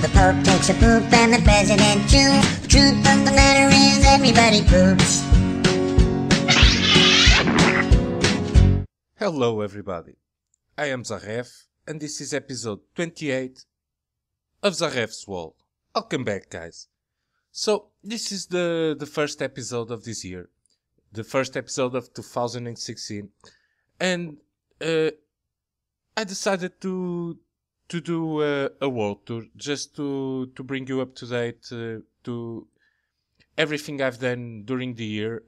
the Pope takes a poop and the President too. The truth of the matter is everybody poops. Hello everybody, I am ZZaRReFF and this is episode 28 of ZZaRReFF's World. Welcome back guys. So this is the first episode of this year, the first episode of 2016, and I decided to do a world tour just to bring you up to date to everything I've done during the year,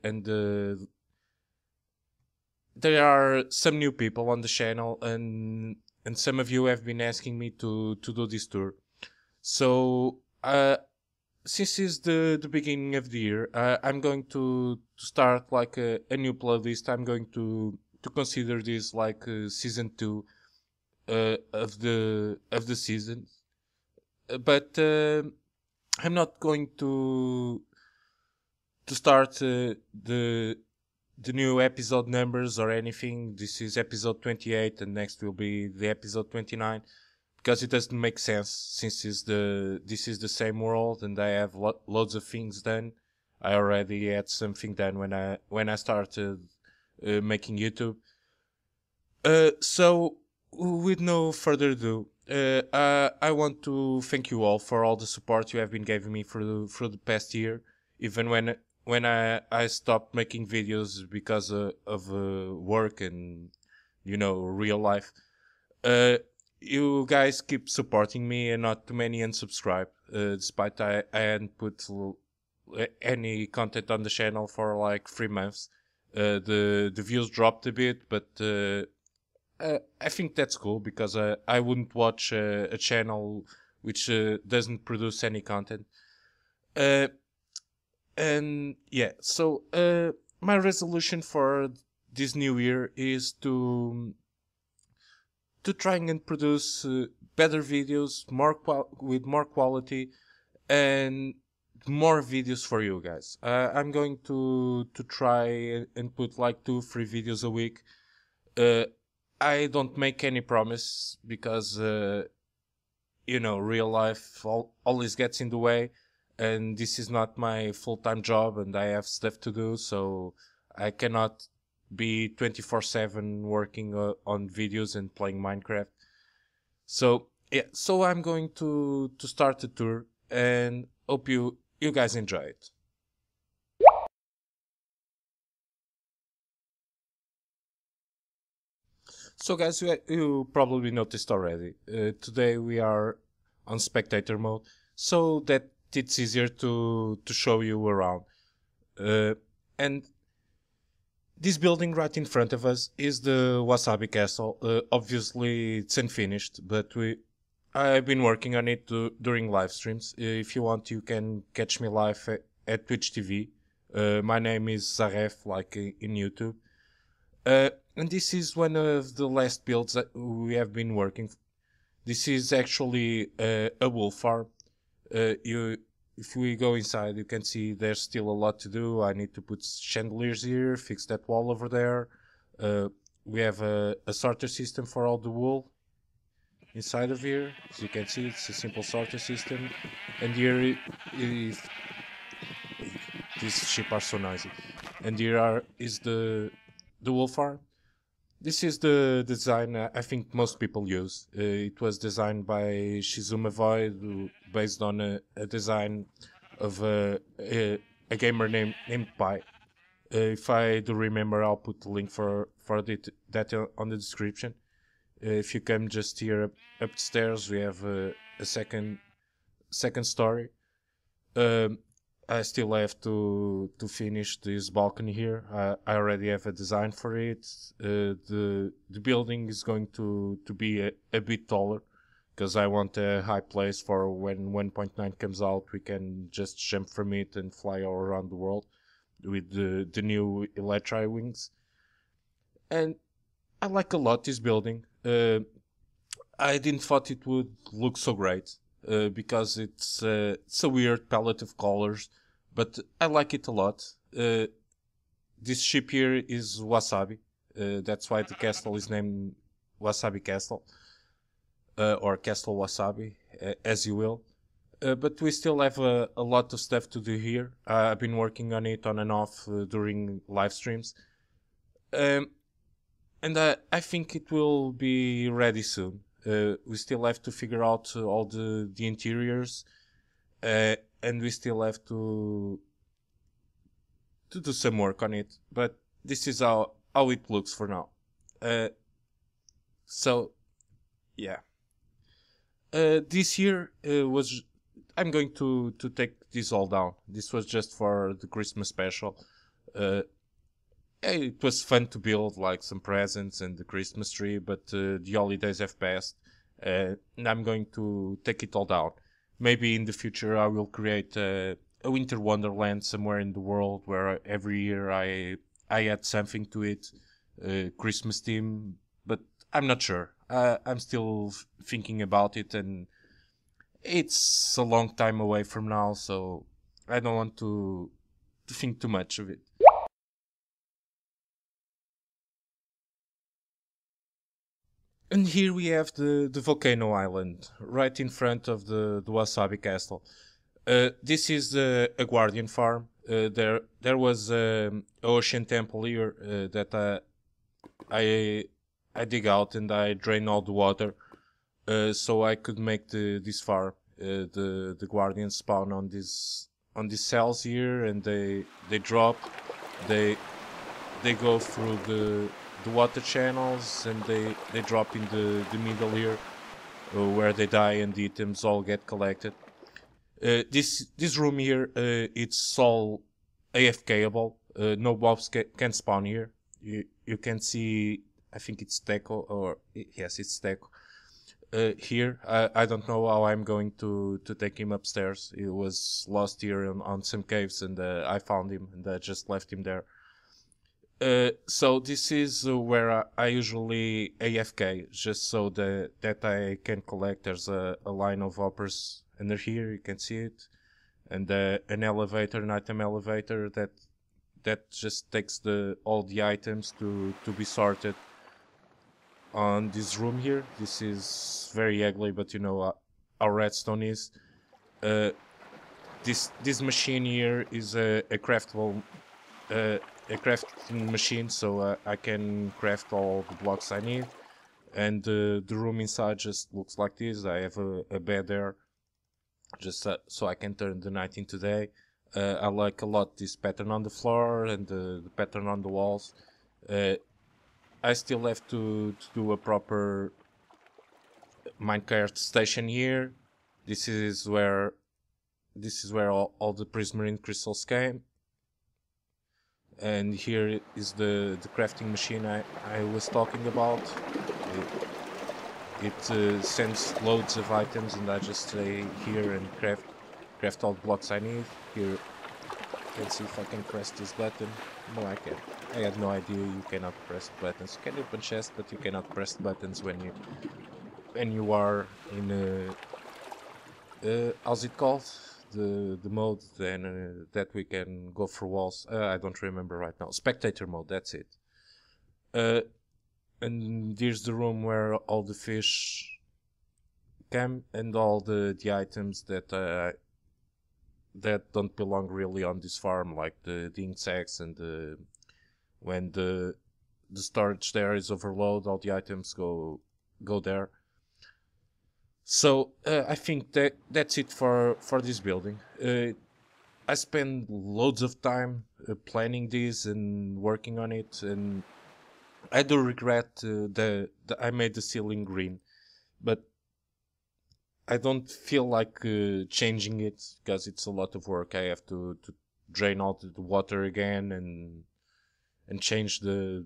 and there are some new people on the channel, and some of you have been asking me to do this tour. So since it's the beginning of the year, I'm going to start like a new playlist. I'm going to consider this like season 2 of the season, but I'm not going to start the new episode numbers or anything. This is episode 28 and next will be the episode 29, because it doesn't make sense since this is the same world and I have loads of things done. I already had something done when I started making YouTube. So with no further ado, I want to thank you all for all the support you have been giving me through the past year, even when I stopped making videos because of work and, you know, real life. You guys keep supporting me and not too many unsubscribe, despite I hadn't put any content on the channel for like 3 months. The views dropped a bit, but I think that's cool, because I wouldn't watch a channel which doesn't produce any content. And yeah, so my resolution for this new year is to try and produce better videos, with more quality, and more videos for you guys. I'm going to try and put like 2-3 videos a week. I don't make any promise because you know, real life always gets in the way, and this is not my full-time job and I have stuff to do, so I cannot be 24/7 working on videos and playing Minecraft. So yeah, so I'm going to start a tour and hope you guys enjoy it. So guys, you probably noticed already, today we are on spectator mode, so that it's easier to show you around. And this building right in front of us is the Wasabi Castle. Obviously it's unfinished, but I've been working on it during live streams. If you want, you can catch me live at Twitch TV. My name is ZZaRReFF, like in YouTube. And this is one of the last builds that we have been working. This is actually a wool farm. If we go inside, you can see there's still a lot to do. I need to put chandeliers here, fix that wall over there. We have a sorter system for all the wool inside of here. As you can see, it's a simple sorter system. And here, these sheep are so noisy. And here is the wool farm. This is the design I think most people use. It was designed by Shizuma Void, based on a design of a gamer named Pi. If I do remember, I'll put the link for that on the description. If you come just here upstairs, we have a second story. I still have to finish this balcony here. I already have a design for it. The building is going to be a bit taller, because I want a high place for when 1.9 comes out. We can just jump from it and fly all around the world with the new Electri wings. And I like a lot this building. I didn't thought it would look so great, because it's a weird palette of colors, but I like it a lot. This ship here is Wasabi. That's why the castle is named Wasabi Castle, or Castle Wasabi. as you will. But we still have a lot of stuff to do here. I've been working on it on and off during live streams. Um, and I think it will be ready soon. We still have to figure out all the interiors, and we still have to do some work on it. But this is how it looks for now. So yeah. This year was I'm going to take this all down. This was just for the Christmas special. It was fun to build like some presents and the Christmas tree, but the holidays have passed, and I'm going to take it all down. Maybe in the future I will create a winter wonderland somewhere in the world where every year I add something to it, Christmas theme, but I'm not sure. I'm still thinking about it, and it's a long time away from now, so I don't want to think too much of it. And here we have the volcano island, right in front of the Wasabi Castle. This is a guardian farm. There was an ocean temple here that I dig out and I drain all the water, so I could make this farm. The guardians spawn on these cells here, and they drop. They they go through the water channels, and they drop in the middle here, where they die and the items all get collected. This room here, it's all AFKable. No mobs can spawn here. You can see, I think it's Teco, or yes, it's Teco. Here, I don't know how I'm going to take him upstairs. He was lost here on some caves, and I found him, and I just left him there. So this is where I usually AFK, just so that I can collect. There's a line of hoppers under here, you can see it, and an elevator, an item elevator that just takes all the items to be sorted on this room here. This is very ugly, but you know how redstone is. This machine here is a craftable. A crafting machine, so I can craft all the blocks I need, and the room inside just looks like this. I have a bed there, just so I can turn the night into day. I like a lot this pattern on the floor and the pattern on the walls. I still have to do a proper minecart station here. This is where all the prismarine crystals came. And here is the crafting machine I was talking about. It sends loads of items, and I just stay here and craft all the blocks I need. Here, let's see if I can press this button. No, I can't. I had no idea you cannot press buttons. You can open chests, but you cannot press buttons when you are in how's it called? The mode then that we can go through walls. I don't remember right now. Spectator mode, that's it. And here's the room where all the fish come, and all the items that don't belong really on this farm, like the insects, and when the storage there is overloaded, all the items go there. So I think that's it for this building. I spent loads of time planning this and working on it, and I do regret that I made the ceiling green, but I don't feel like changing it, because it's a lot of work. I have to drain out the water again and change the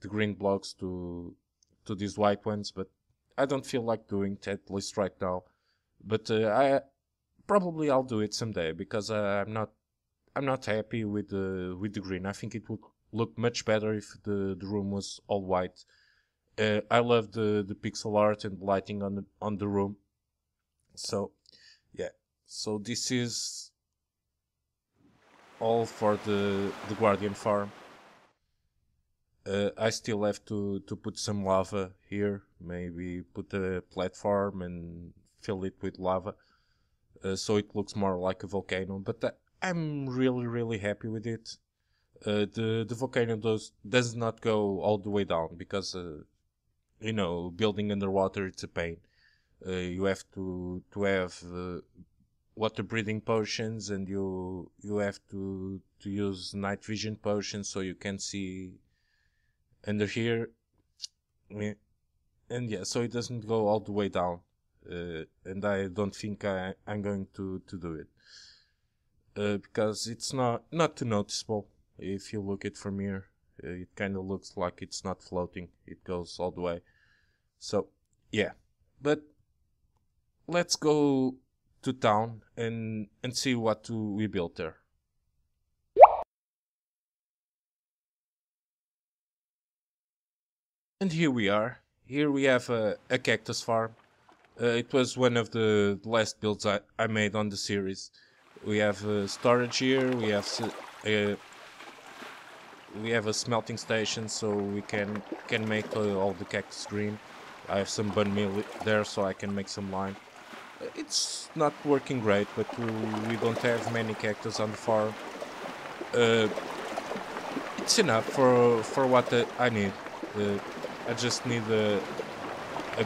green blocks to these white ones, but I don't feel like doing it, at least right now. But I'll do it someday, because I'm not happy with the green. I think it would look much better if the room was all white. I love the pixel art and lighting on the room. So yeah. So this is all for the Guardian farm. I still have to put some lava here, maybe put a platform and fill it with lava, so it looks more like a volcano. But I'm really happy with it. The volcano does not go all the way down because building underwater, it's a pain. You have to have water breathing potions, and you have to use night vision potions so you can see under here. And yeah, so it doesn't go all the way down, and I don't think I'm going to do it, because it's not too noticeable. If you look it from here, it kind of looks like it's not floating. It goes all the way. So yeah, but let's go to town and see what we built there. And here we are. Here we have a cactus farm. It was one of the last builds I made on the series. We have storage here. We have a smelting station, so we can make all the cactus green. I have some bun meal there, so I can make some lime. It's not working great, but we don't have many cactus on the farm. It's enough for what I need. I just need a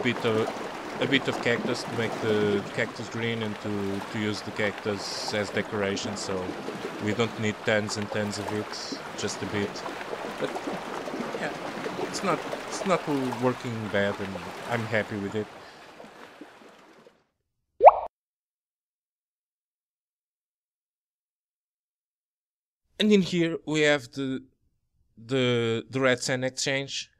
bit of cactus to make the cactus green and to use the cactus as decoration. So we don't need tons and tons of it, just a bit. But yeah, it's not working bad, and I'm happy with it. And in here we have the red sand exchange.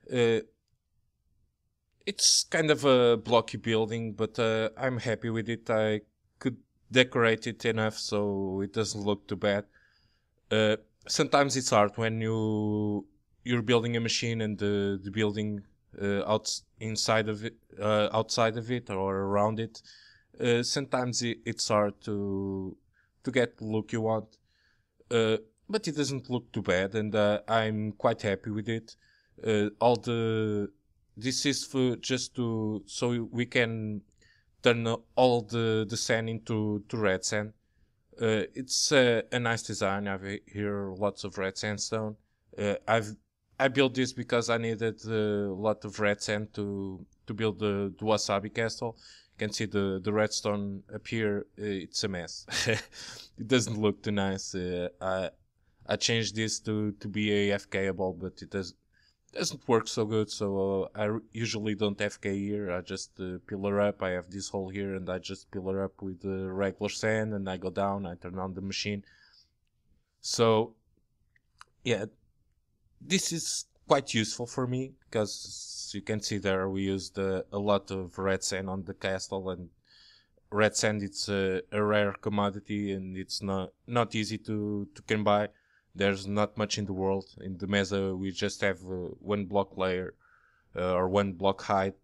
It's kind of a blocky building, but I'm happy with it. I could decorate it enough so it doesn't look too bad. Sometimes it's hard when you're building a machine and the building outside of it or around it. Sometimes it's hard to get the look you want. But it doesn't look too bad, and I'm quite happy with it. This is so we can turn all the sand into red sand. It's a nice design. I have here lots of red sandstone. I built this because I needed a lot of red sand to build the wasabi castle. You can see the redstone up here. It's a mess. It doesn't look too nice. I changed this to be AFKable, but it doesn't work so good. So I usually don't FK here. I just pillar up. I have this hole here, and I just pillar up with regular sand, and I go down. I turn on the machine. So yeah, this is quite useful for me because you can see there we used a lot of red sand on the castle, and red sand, it's a rare commodity, and it's not easy to come by. There's not much in the world. In the mesa, we just have one block layer or one block height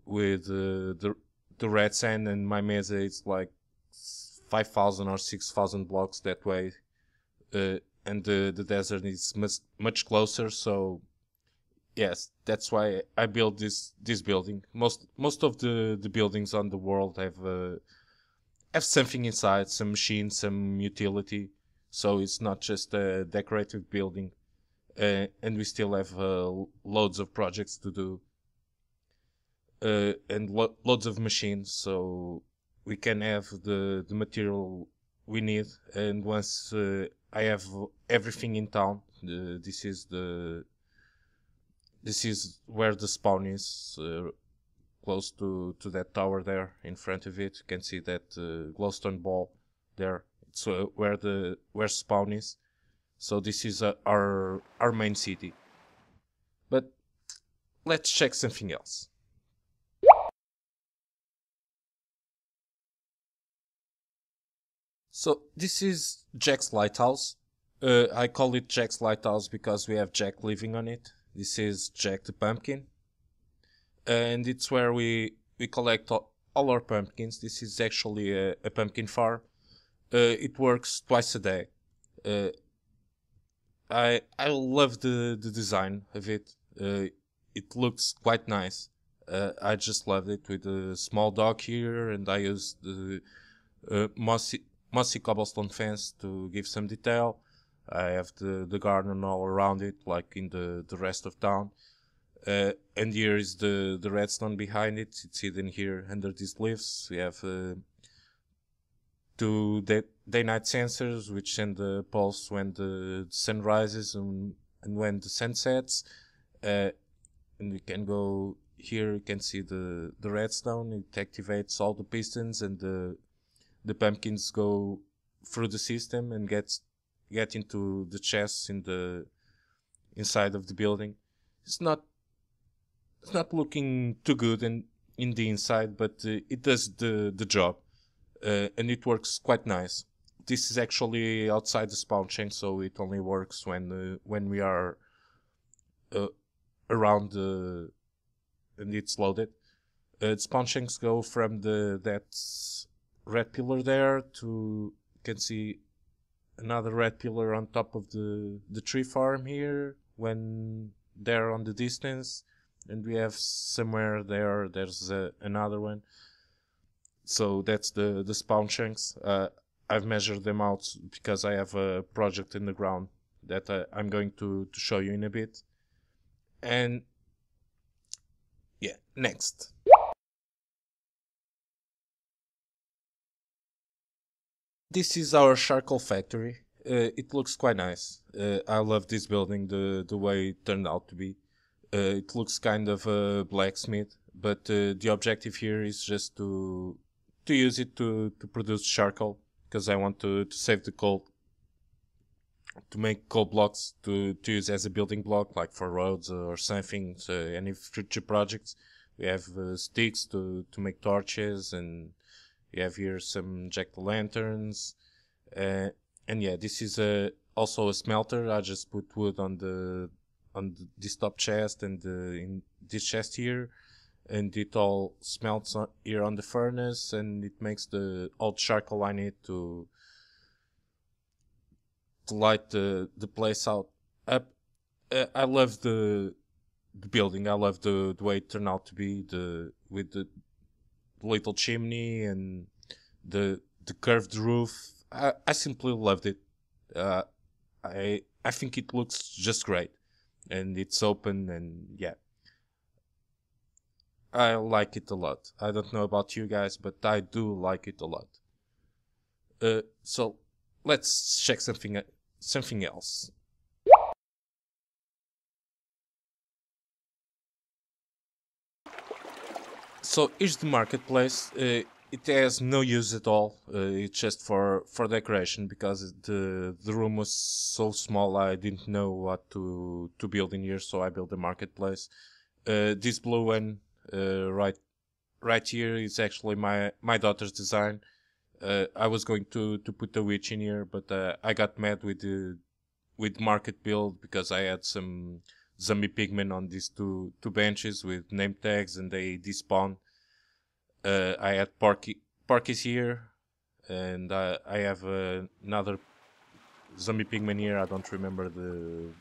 with the red sand, and my mesa is like 5,000 or 6,000 blocks that way, and the desert is much closer. So yes, that's why I built this building. Most of the buildings on the world have something inside, some machine, some utility. So it's not just a decorative building, and we still have loads of projects to do, and loads of machines, so we can have the material we need. And once I have everything in town, this is where the spawn is, close to that tower there in front of it. You can see that glowstone ball there. It's where spawn is. So this is our main city. But let's check something else. So this is Jack's lighthouse. I call it Jack's lighthouse because we have Jack living on it. This is Jack the pumpkin, and it's where we collect all our pumpkins. This is actually a pumpkin farm. It works twice a day. I love the design of it. It looks quite nice. I just loved it with a small dock here, and I used the mossy cobblestone fence to give some detail. I have the garden all around it, like in the rest of town. And here is the redstone behind it. It's hidden here under these leaves. We have two day-night sensors, which send the pulse when the sun rises and when the sun sets. And we can go here. You can see the redstone. It activates all the pistons, and the pumpkins go through the system and get into the chests in the inside of the building. It's not looking too good in the inside, but it does the job, and it works quite nice. This is actually outside the spawn chain, so it only works when we are around and it's loaded. The spawn chains go from that red pillar there to, you can see another red pillar on top of the tree farm here when they're on the distance, and we have somewhere there's another one. So that's the spawn chunks. I've measured them out because I have a project in the ground that I'm going to show you in a bit. And yeah, next. This is our charcoal factory. It looks quite nice. I love this building, the way it turned out to be. It looks kind of a blacksmith, but the objective here is just to use it to produce charcoal, because I want to save the coal, to make coal blocks to use as a building block, like for roads or something. So any future projects, we have sticks to make torches, and we have here some jack-o'-lanterns, and yeah, this is also a smelter. I just put wood on this top chest and in this chest here, and it all smelts here on the furnace, and it makes the old charcoal I need to light the place up. I love the building. I love the way it turned out to be, with the little chimney and the curved roof. I simply loved it. I think it looks just great, and it's open, and yeah, I like it a lot. I don't know about you guys, but I do like it a lot. So let's check something else. So here's the marketplace. It has no use at all. It's just for decoration, because the room was so small. I didn't know what to build in here, so I built the marketplace. This blue one right here is actually my daughter's design. I was going to put the witch in here, but I got mad with market build, because I had some zombie pigmen on these two benches with name tags, and they despawn. I had Porky's here, and I have another zombie pigman here. I don't remember the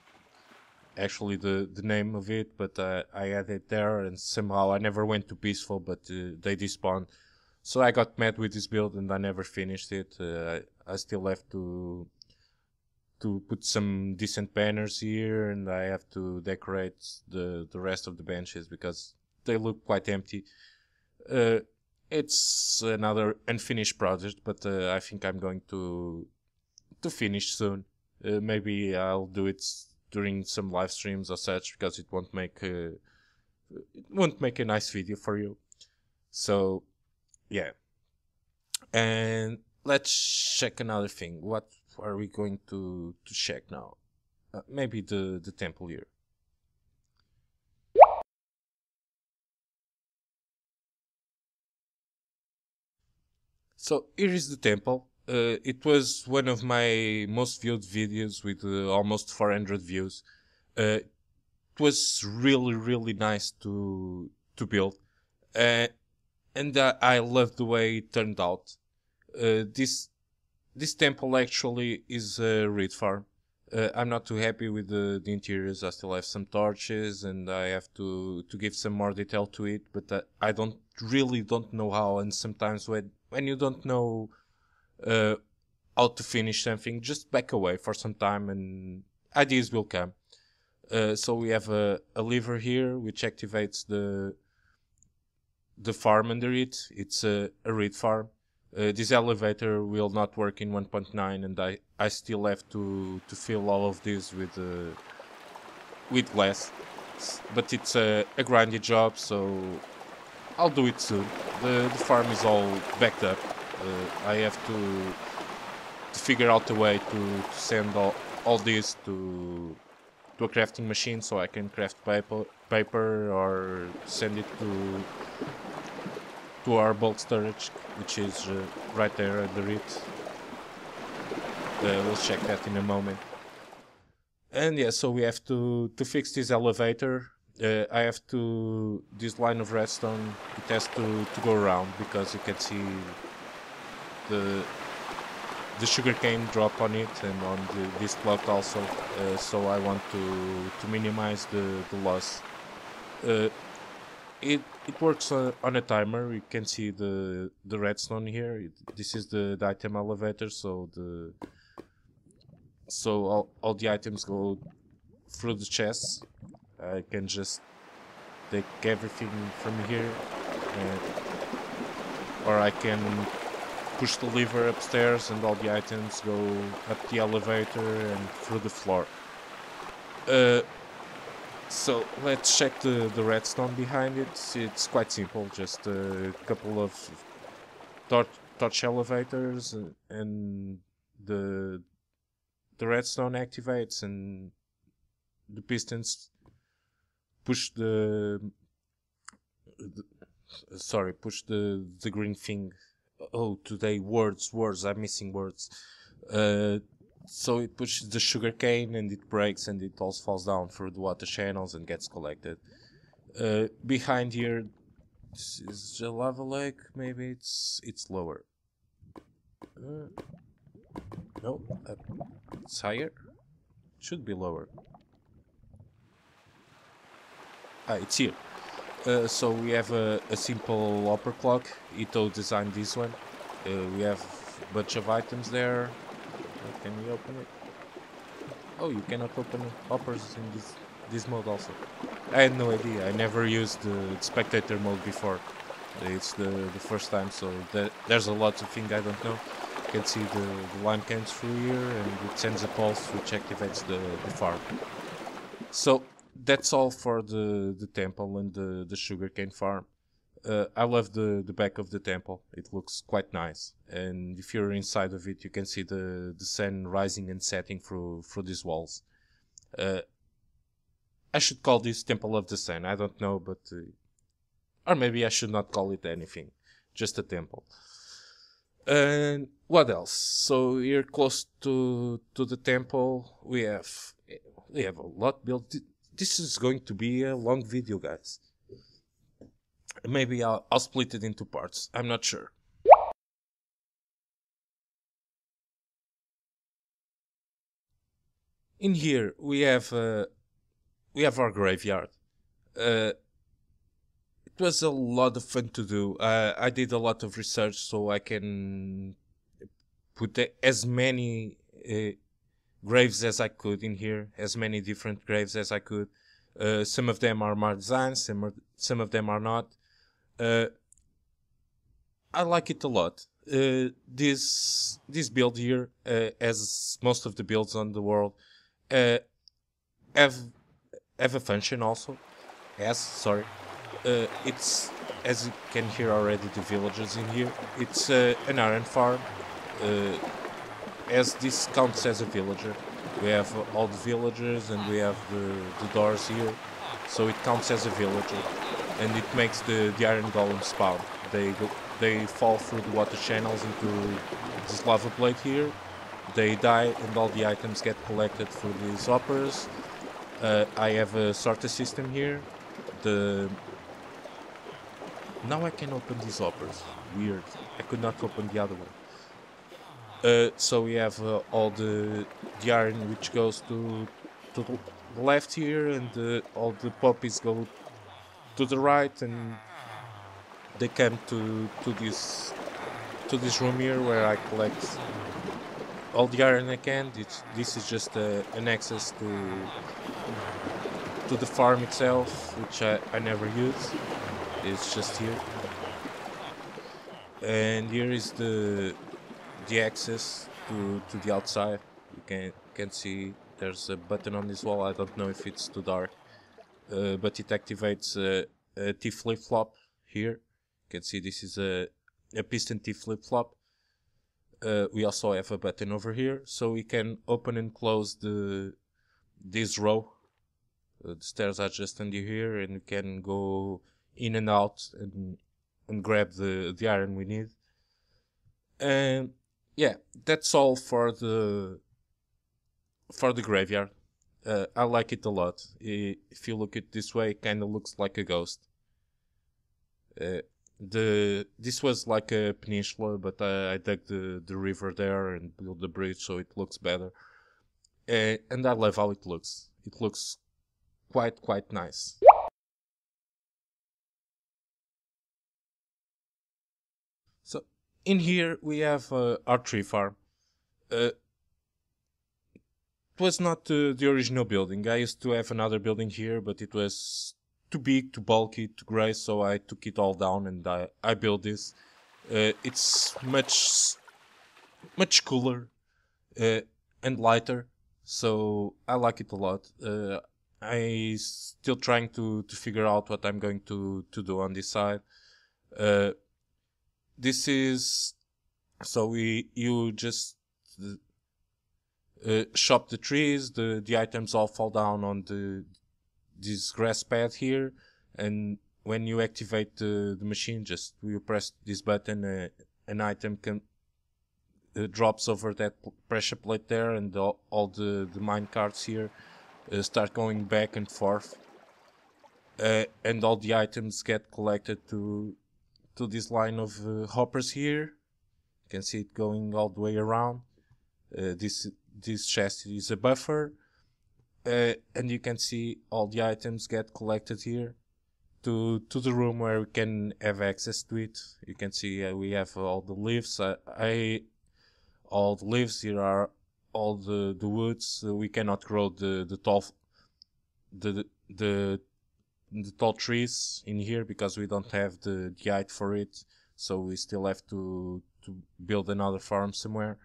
name of it, but I had it there, and somehow I never went to peaceful, but they despawned. So I got mad with this build, and I never finished it. I still have to put some decent banners here, and I have to decorate the rest of the benches, because they look quite empty. It's another unfinished project, but I think I'm going to finish soon. Maybe I'll do it during some live streams or such, because it won't make a nice video for you. So yeah, and let's check another thing. What are we going to check now? Maybe the temple here. So here is the temple. It was one of my most viewed videos, with almost 400 views. It was really nice to build, and I love the way it turned out. This temple actually is a reed farm. I'm not too happy with the interiors. I still have some torches, and I have to give some more detail to it. But I don't know how. And sometimes when you don't know uh, how to finish something, just back away for some time, and ideas will come. So we have a lever here which activates the farm under it. It's a reed farm. This elevator will not work in 1.9, and I still have to fill all of this with glass. But it's a grindy job, so I'll do it soon. The farm is all backed up. I have to figure out a way to send all this to a crafting machine so I can craft paper or send it to our bulk storage, which is right there under it. We'll check that in a moment. And yeah, so we have to fix this elevator. I have to, this line of redstone, it has to go around because you can see the sugarcane drop on it and on this block also. So I want to minimize the loss. It works on a timer. You can see the redstone here. This is the item elevator, so all the items go through the chests. I can just take everything from here, or I can push the lever upstairs and all the items go up the elevator and through the floor. So let's check the redstone behind it. It's quite simple, just a couple of torch elevators, and the redstone activates, and the pistons push the green thing. Oh, today words, I'm missing words. So it pushes the sugar cane and it breaks and it also falls down through the water channels and gets collected. Behind here, this is a lava lake. Maybe it's lower. No, it's higher. Should be lower. It's here. So we have a simple hopper clock. Ito designed this one. We have a bunch of items there. Can we open it? Oh, you cannot open hoppers in this mode also. I had no idea. I never used the spectator mode before. It's the first time, so there's a lot of things I don't know. You can see the line comes through here and it sends a pulse which activates the farm. So that's all for the temple and the sugarcane farm. I love the back of the temple. It looks quite nice, and if you're inside of it, you can see the sun rising and setting through these walls. I should call this Temple of the Sun. I don't know, but or maybe I should not call it anything, just a temple. And what else? So here close to the temple, we have a lot built. This is going to be a long video, guys. Maybe I'll split it into parts. I'm not sure. In here we have our graveyard. It was a lot of fun to do. I did a lot of research so I can put as many graves as I could in here, as many different graves as I could. Some of them are my designs, some of them are not. I like it a lot. This build here, as most of the builds on the world, have a function also. It's, as you can hear already, the villagers in here. It's an iron farm. As this counts as a villager, we have all the villagers and we have the doors here, so it counts as a villager, and it makes the iron golem spawn. They fall through the water channels into this lava plate here. They die and all the items get collected through these hoppers. I have a sorter system here. Now I can open these hoppers. Weird. I could not open the other one. So we have all the iron which goes to the left here, and all the poppies go to the right, and they come to this room here where I collect all the iron I can. This is just an access to the farm itself, which I never use. It's just here, and here is the access to the outside. You can see there's a button on this wall. I don't know if it's too dark, but it activates a T flip flop here. You can see this is a piston T flip flop. We also have a button over here, so we can open and close this row. The stairs are just under here, and we can go in and out and grab the iron we need. And yeah, that's all for the graveyard. I like it a lot. If you look at it this way, it kind of looks like a ghost. This was like a peninsula, but I dug the river there and built the bridge, so it looks better. And I love how it looks. It looks quite nice. So in here we have our tree farm. It was not the original building. I used to have another building here, but it was too big, too bulky, too grey, so I took it all down and I built this. It's much cooler and lighter, so I like it a lot. I still trying to figure out what I'm going to do on this side. This is so you just chop the trees. The items all fall down on this grass pad here, and when you activate the machine, just you press this button, an item can drops over that pressure plate there, and all the mine carts here start going back and forth, and all the items get collected to this line of hoppers here. You can see it going all the way around. This chest is a buffer, and you can see all the items get collected here to the room where we can have access to it. You can see we have all the leaves. All the leaves here are all the woods. We cannot grow the tall trees in here because we don't have the height for it. So we still have to build another farm somewhere.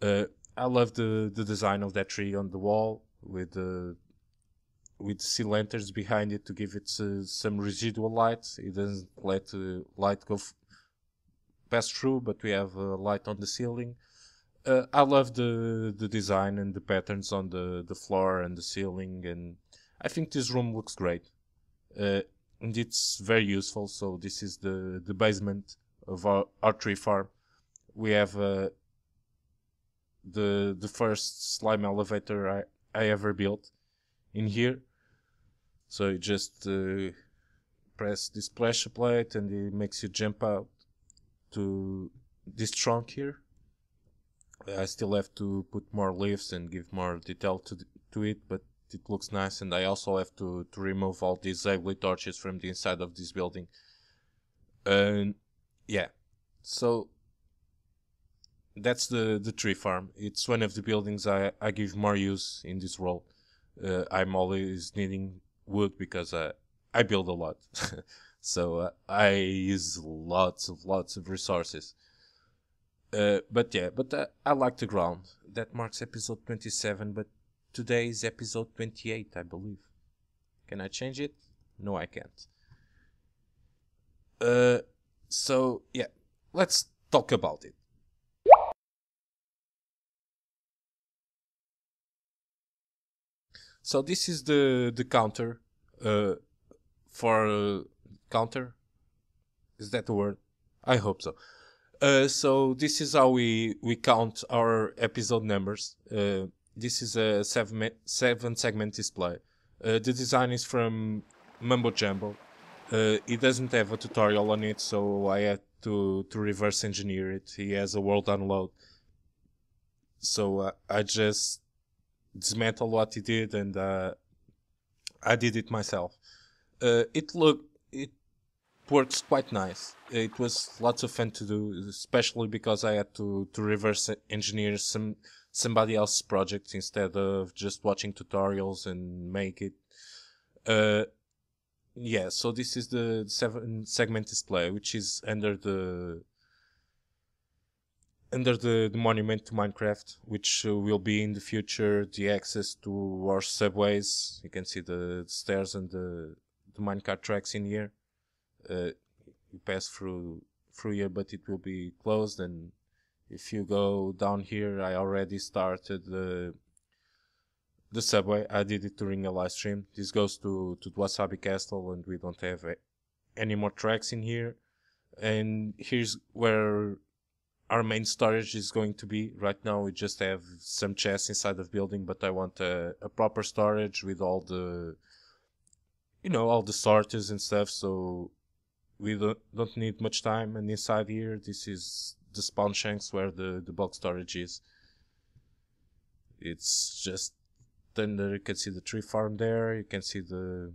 I love the design of that tree on the wall with sea lanterns behind it to give it some residual light. It doesn't let light go pass through, but we have light on the ceiling. I love the design and the patterns on the floor and the ceiling, and I think this room looks great. And it's very useful. So this is the basement of our tree farm. We have the first slime elevator I ever built in here. So you just press this pressure plate and it makes you jump out to this trunk here. I still have to put more leaves and give more detail to it, but it looks nice. And I also have to remove all these ugly torches from the inside of this building. And yeah, so that's the tree farm. It's one of the buildings I give more use in this role. I'm always needing wood because I build a lot. So I use lots of resources. But I like the ground. That marks episode 27, but today is episode 28, I believe. Can I change it? No, I can't. So yeah, let's talk about it. So this is the counter for counter. Is that the word? I hope so. So this is how we count our episode numbers. This is a 7 segment display. The design is from Mumbo Jumbo. It doesn't have a tutorial on it, so I had to reverse engineer it. He has a world download, So I just dismantled what he did, and I did it myself. It works quite nice. It was lots of fun to do, especially because I had to reverse engineer somebody else's project instead of just watching tutorials and make it. Uh, yeah. So this is the 7 segment display, which is under the monument to Minecraft, which will be in the future the access to our subways. You can see the stairs and the minecart tracks in here. You pass through here, but it will be closed. And if you go down here, I already started the subway. I did it during a live stream. This goes to the Wasabi Castle, and we don't have any more tracks in here. And here's where our main storage is going to be. Right now we just have some chests inside the building, but I want a proper storage with all the all the sorters and stuff, so we don't need much time. And inside here, this is the spawn shanks where the bulk storage is. It's just under. You can see the tree farm there. You can see the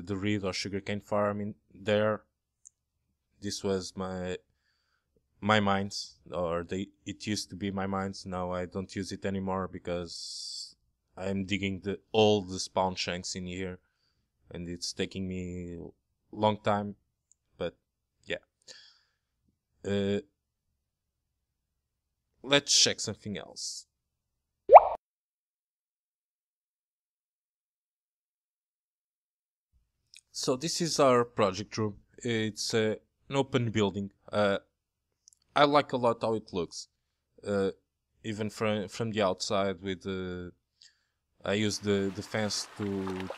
reed or sugarcane farm in there. This was my mines, or it used to be my mines. Now I don't use it anymore because I'm digging all the spawn shanks in here, and it's taking me a long time. But yeah, let's check something else. So this is our project room. It's an open building. I like a lot how it looks, even from the outside. I use the fence to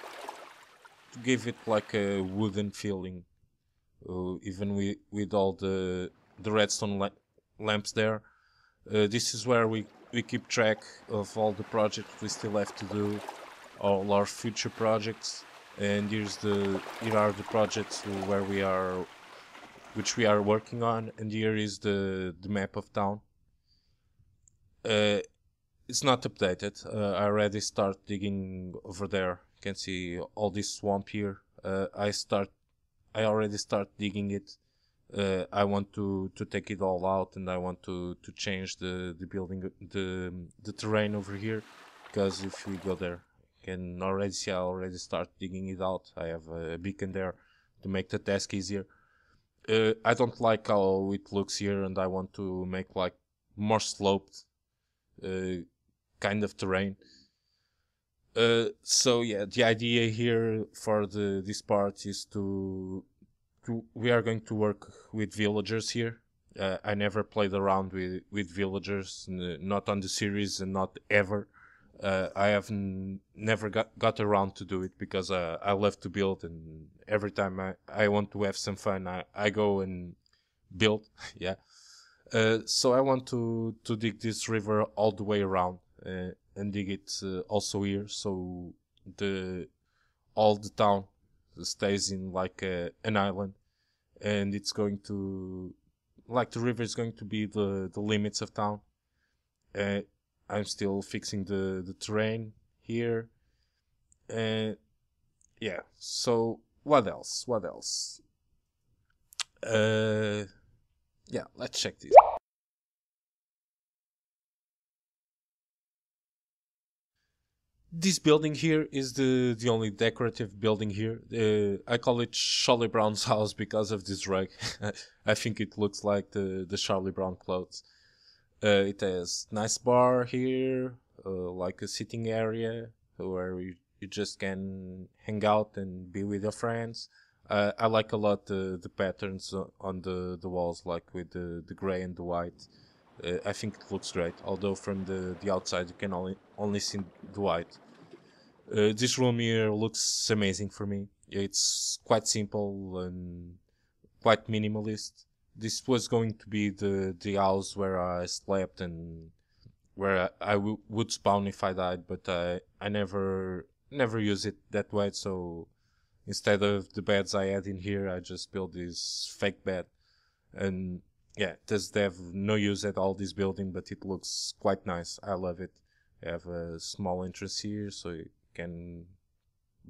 give it like a wooden feeling, even with all the redstone lamps there. This is where we keep track of all the projects we still have to do, all our future projects. And here are the projects which we are working on. And here is the map of town. It's not updated. I already start digging over there. You can see all this swamp here. I already start digging it. I want to take it all out, and I want to change the building, the terrain over here, because if we go there, you can already see I already start digging it out. I have a beacon there to make the task easier. I don't like how it looks here, and I want to make like more sloped kind of terrain. So yeah, the idea here for this part is we are going to work with villagers here. I never played around with villagers, not on the series and not ever. I have never got around to do it because I love to build, and every time I want to have some fun, I go and build. Yeah. So I want to dig this river all the way around, and dig it also here, so all the town stays in like an island, and it's going to, like, the river is going to be the limits of town. I'm still fixing the terrain here. Yeah, so what else? Yeah, let's check this. This building here is the only decorative building here. I call it Charlie Brown's house because of this rug. I think it looks like the Charlie Brown clothes. It has nice bar here, like a sitting area where you just can hang out and be with your friends. I like a lot the patterns on the walls, like with the gray and the white. I think it looks great, although from the outside you can only see the white. This room here looks amazing for me. It's quite simple and quite minimalist. This was going to be the house where I slept and where I would spawn if I died, but I never use it that way. So instead of the beds I had in here, I just built this fake bed. And yeah, it does have no use at all, this building, but it looks quite nice. I love it. I have a small entrance here so you can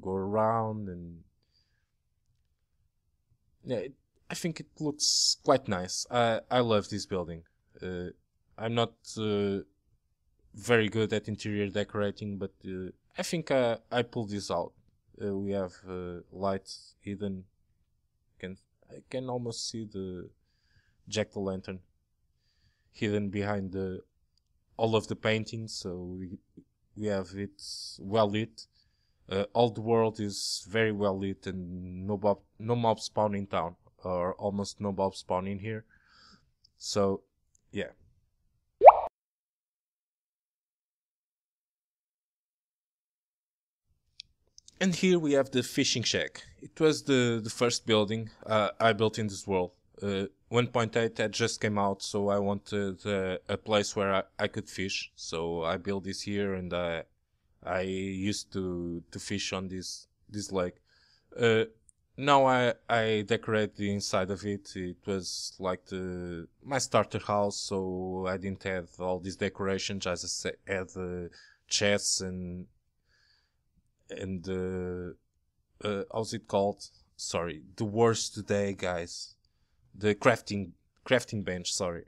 go around, and yeah, I think it looks quite nice. I love this building. I'm not very good at interior decorating, but I think I pulled this out. We have lights hidden. I can almost see the jack-o'-lantern hidden behind all of the paintings, so we have it well lit. All the world is very well lit, and no mob spawn in town, or almost no mob spawn in here. So, yeah. And here we have the fishing shack. It was the first building I built in this world. 1.8 had just came out, so I wanted a place where I could fish. So I built this here, and I used to fish on this lake. Now I decorate the inside of it. It was like my starter house, so I didn't have all these decorations. I just had chests and how's it called? Sorry, the worst today, guys. The crafting bench. Sorry.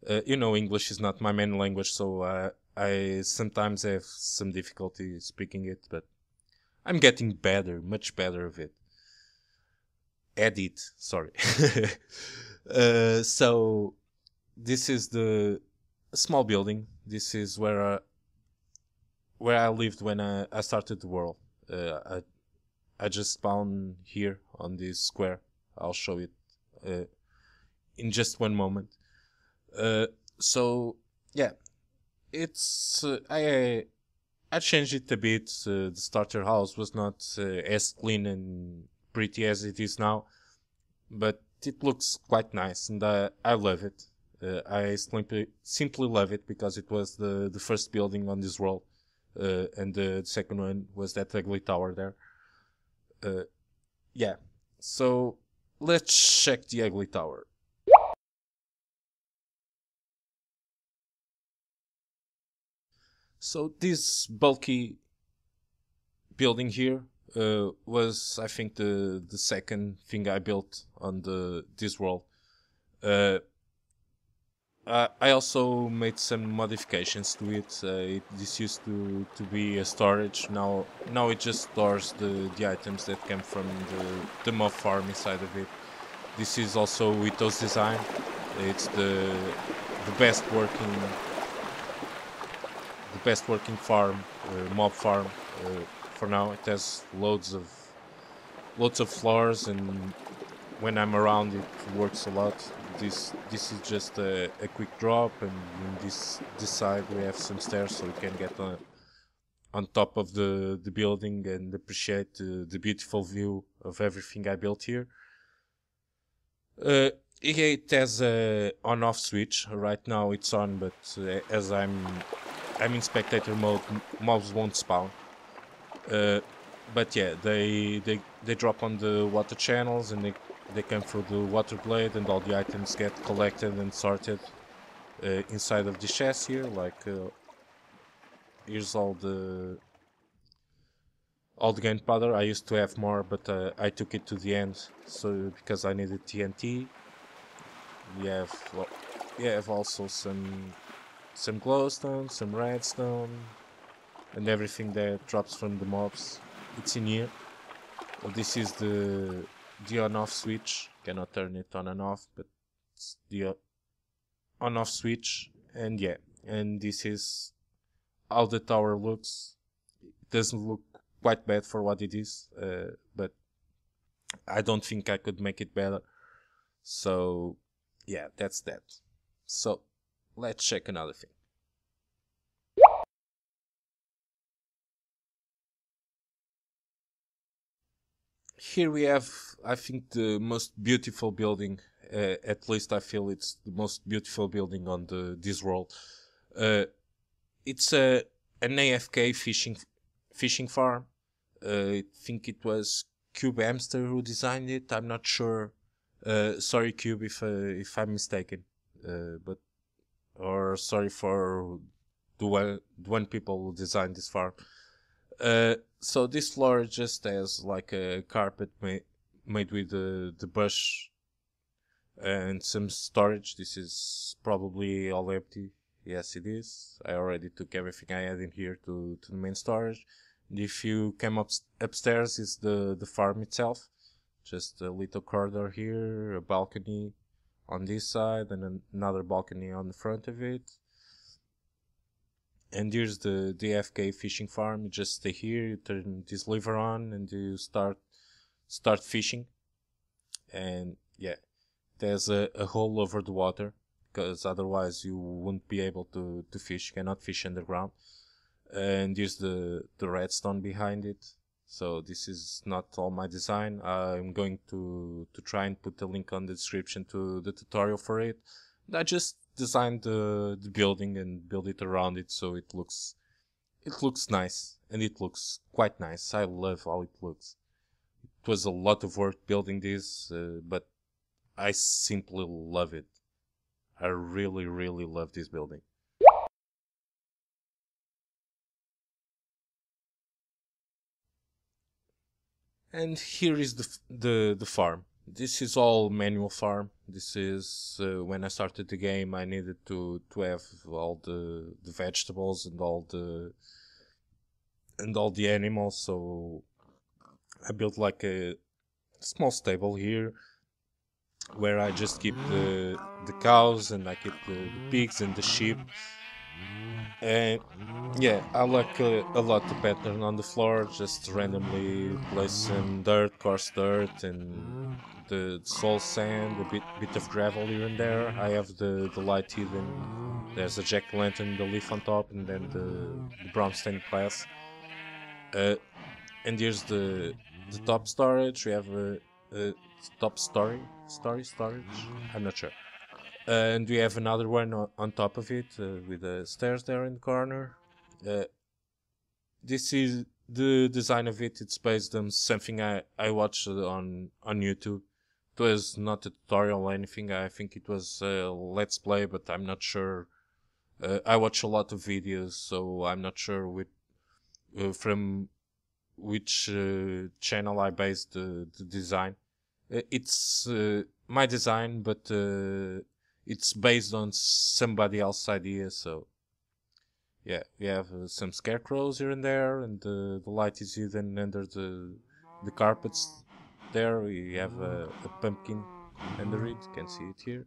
English is not my main language, so I sometimes have some difficulty speaking it, but I'm getting better, much better of it. Edit, sorry. So this is the small building. This is where I lived when I started the world. I just spawned here on this square. I'll show it in just one moment. So yeah, it's I changed it a bit. The starter house was not as clean and pretty as it is now, but it looks quite nice, and I love it. I simply love it because it was the first building on this world. And the second one was that ugly tower there. Yeah, so let's check the ugly tower. So this bulky building here was, I think, the second thing I built on this world. I also made some modifications to it. This used to be a storage. Now it just stores the items that came from the mob farm inside of it. This is also Ito's design. It's the best working farm, mob farm for now. It has loads of floors, and when I'm around it works a lot. This is just a quick drop, and in this side we have some stairs so we can get on top of the building and appreciate the beautiful view of everything I built here. It has a on-off switch. Right now it's on, but as I'm in spectator mode, mobs won't spawn. But yeah, they drop on the water channels, and they come through the water blade, and all the items get collected and sorted inside of the chest here. Like here's all the gunpowder. I used to have more, but I took it to the end, so because I needed TNT. We have also some glowstone, some redstone, and everything that drops from the mobs. It's in here. Well, this is the on-off switch. Cannot turn it on and off, but it's the on-off switch. And yeah, and this is how the tower looks. It doesn't look quite bad for what it is, but I don't think I could make it better. So yeah, that's that. So let's check another thing. Here we have, I think, the most beautiful building. At least I feel it's the most beautiful building on this world. It's an AFK fishing farm. I think it was Cube Hamster who designed it. I'm not sure Sorry, Cube, if I'm mistaken, but or sorry for the one people who designed this farm. So this floor just has like a carpet made with the bush and some storage. This is probably all empty. Yes, it is. I already took everything I had in here to the main storage. And if you come upstairs, is the farm itself. Just a little corridor here, a balcony on this side, and another balcony on the front of it. And here's the AFK fishing farm. You just stay here, you turn this lever on, and you start fishing. And yeah, there's a hole over the water, because otherwise you wouldn't be able to fish. You cannot fish underground. And here's the redstone behind it. So this is not all my design. I'm going to try and put a link on the description to the tutorial for it. I just designed the building and build it around it, so it looks nice, and it looks quite nice. I love how it looks. It was a lot of work building this, but I simply love it. I really, really love this building. And here is the farm. This is all manual farm. This is when I started the game. I needed to have all the vegetables and all the animals. So I built like a small stable here, where I just keep the cows, and I keep the pigs and the sheep. And yeah, I like a lot the pattern on the floor. Just randomly place some dirt, coarse dirt, and the soul sand, a bit of gravel here and there. I have the light hidden. There's a jack-o'-lantern, the leaf on top, and then the brown stained glass. And here's the top storage. We have a top storage. I'm not sure. And we have another one on top of it, with the stairs there in the corner. This is the design of it. It's based on something I watched on YouTube. It was not a tutorial or anything. I think it was a let's play, but I'm not sure. I watch a lot of videos, so I'm not sure from which channel I based the design. It's my design, but it's based on somebody else's idea. So yeah, we have some scarecrows here and there, and the light is hidden under the carpets. There we have a pumpkin under it. You can see it here.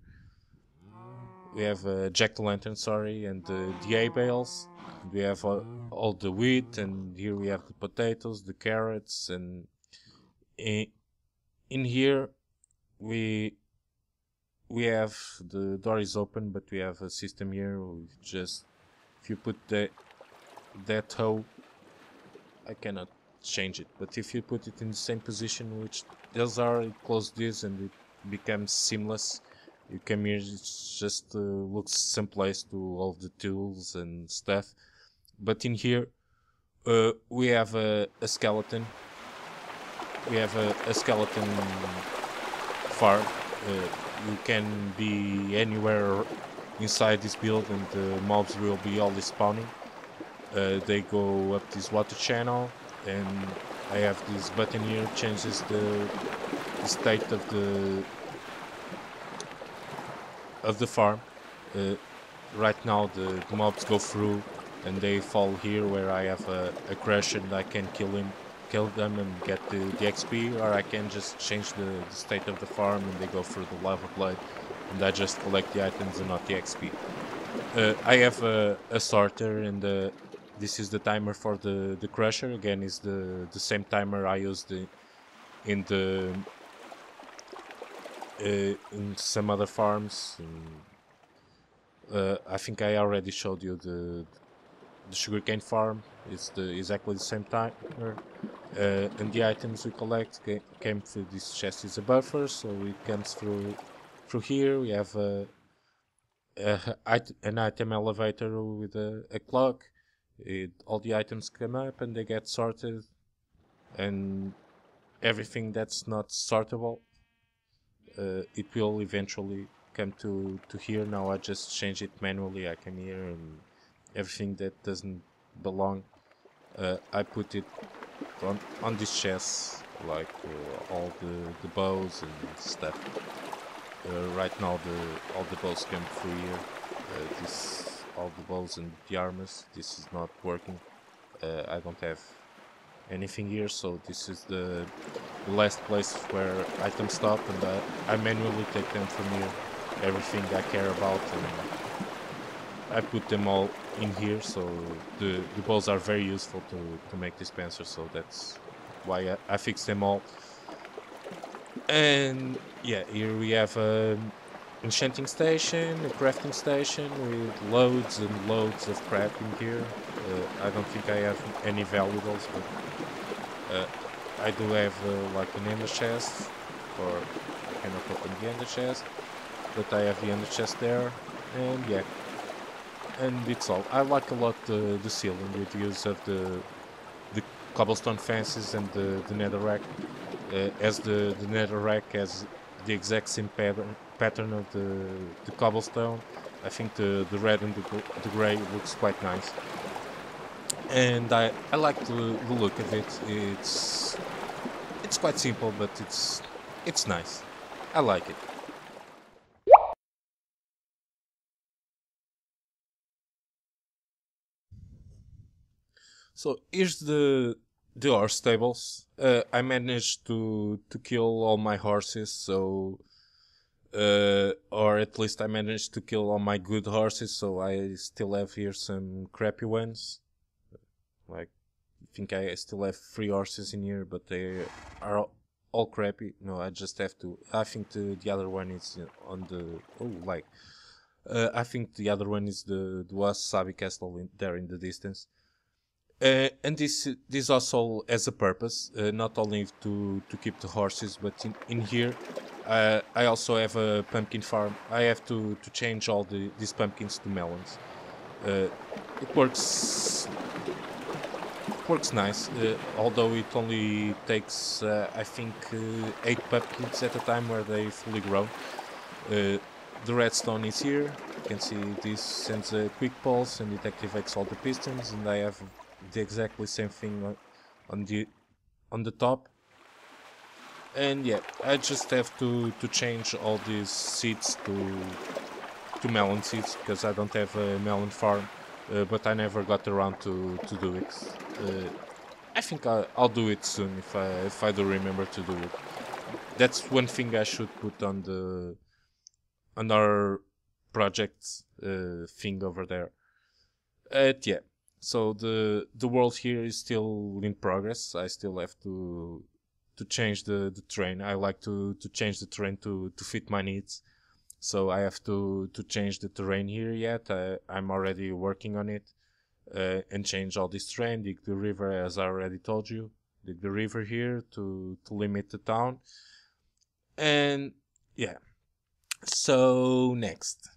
We have a jack-o'-lantern, sorry, and the hay bales. We have all the wheat, and here we have the potatoes, the carrots, and in here we have the door is open, but we have a system here. Just if you put that hoe, I cannot change it, but if you put it in the same position which those are, it closes this and it becomes seamless. You come here, it just looks someplace to all the tools and stuff. But in here we have a skeleton. We have a skeleton farm. You can be anywhere inside this build, and the mobs will be always spawning. They go up this water channel, and I have this button here, changes the state of the farm. Right now the mobs go through and they fall here, where I have a crush, and I can kill them and get the XP, or I can just change the state of the farm and they go through the lava blade, and I just collect the items and not the XP. I have a sorter, and this is the timer for the crusher. Again, is the same timer I used in some other farms. I think I already showed you the sugarcane farm. It's exactly the same timer. And the items we collect came through this chest. Is a buffer, so it comes through here. We have an item elevator with a clock. All the items come up and they get sorted, and everything that's not sortable it will eventually come to here. Now I just change it manually. I come here and everything that doesn't belong, I put it on this chest, like all the bows and stuff. Right now all the bows come through here. This all the bows and the armors. This is not working. I don't have anything here, so this is the last place where items stop, and I manually take them from here. Everything I care about, and I put them all in here. So the bows are very useful to make dispenser, so that's why I fixed them all. And yeah, here we have an enchanting station, a crafting station with loads and loads of crap in here. I don't think I have any valuables, but I do have like an ender chest, or I cannot open the ender chest, but I have the ender chest there, and yeah, and it's all. I like a lot the ceiling with the use of the cobblestone fences and the netherrack, as the netherrack has the exact same pattern of the cobblestone. I think the red and the grey looks quite nice, and I like the look of it. It's quite simple, but it's nice. I like it. So here's the horse stables. I managed to kill all my horses, so or at least I managed to kill all my good horses, so I still have here some crappy ones. Like, I think I still have 3 horses in here, but they are all crappy. No, I just have to. I think the other one is on the. Oh, like. I think the other one is the Wasabi Castle there in the distance. And this also has a purpose, not only to keep the horses, but in here I also have a pumpkin farm. I have to change all these pumpkins to melons. It works nice, although it only takes I think 8 pumpkins at a time where they fully grow. The redstone is here. You can see this sends a quick pulse and it activates all the pistons, and I have the exactly same thing on the top. And yeah, I just have to change all these seeds to melon seeds, because I don't have a melon farm, but I never got around to do it. I think I'll do it soon if I do remember to do it. That's one thing I should put on our project thing over there. Yeah. So the world here is still in progress. I still have to change the terrain. I like to change the terrain to fit my needs. So I have to change the terrain here yet. I'm already working on it, and change all this terrain. Dig the river, as I already told you. Dig the river here to limit the town. And yeah. So next.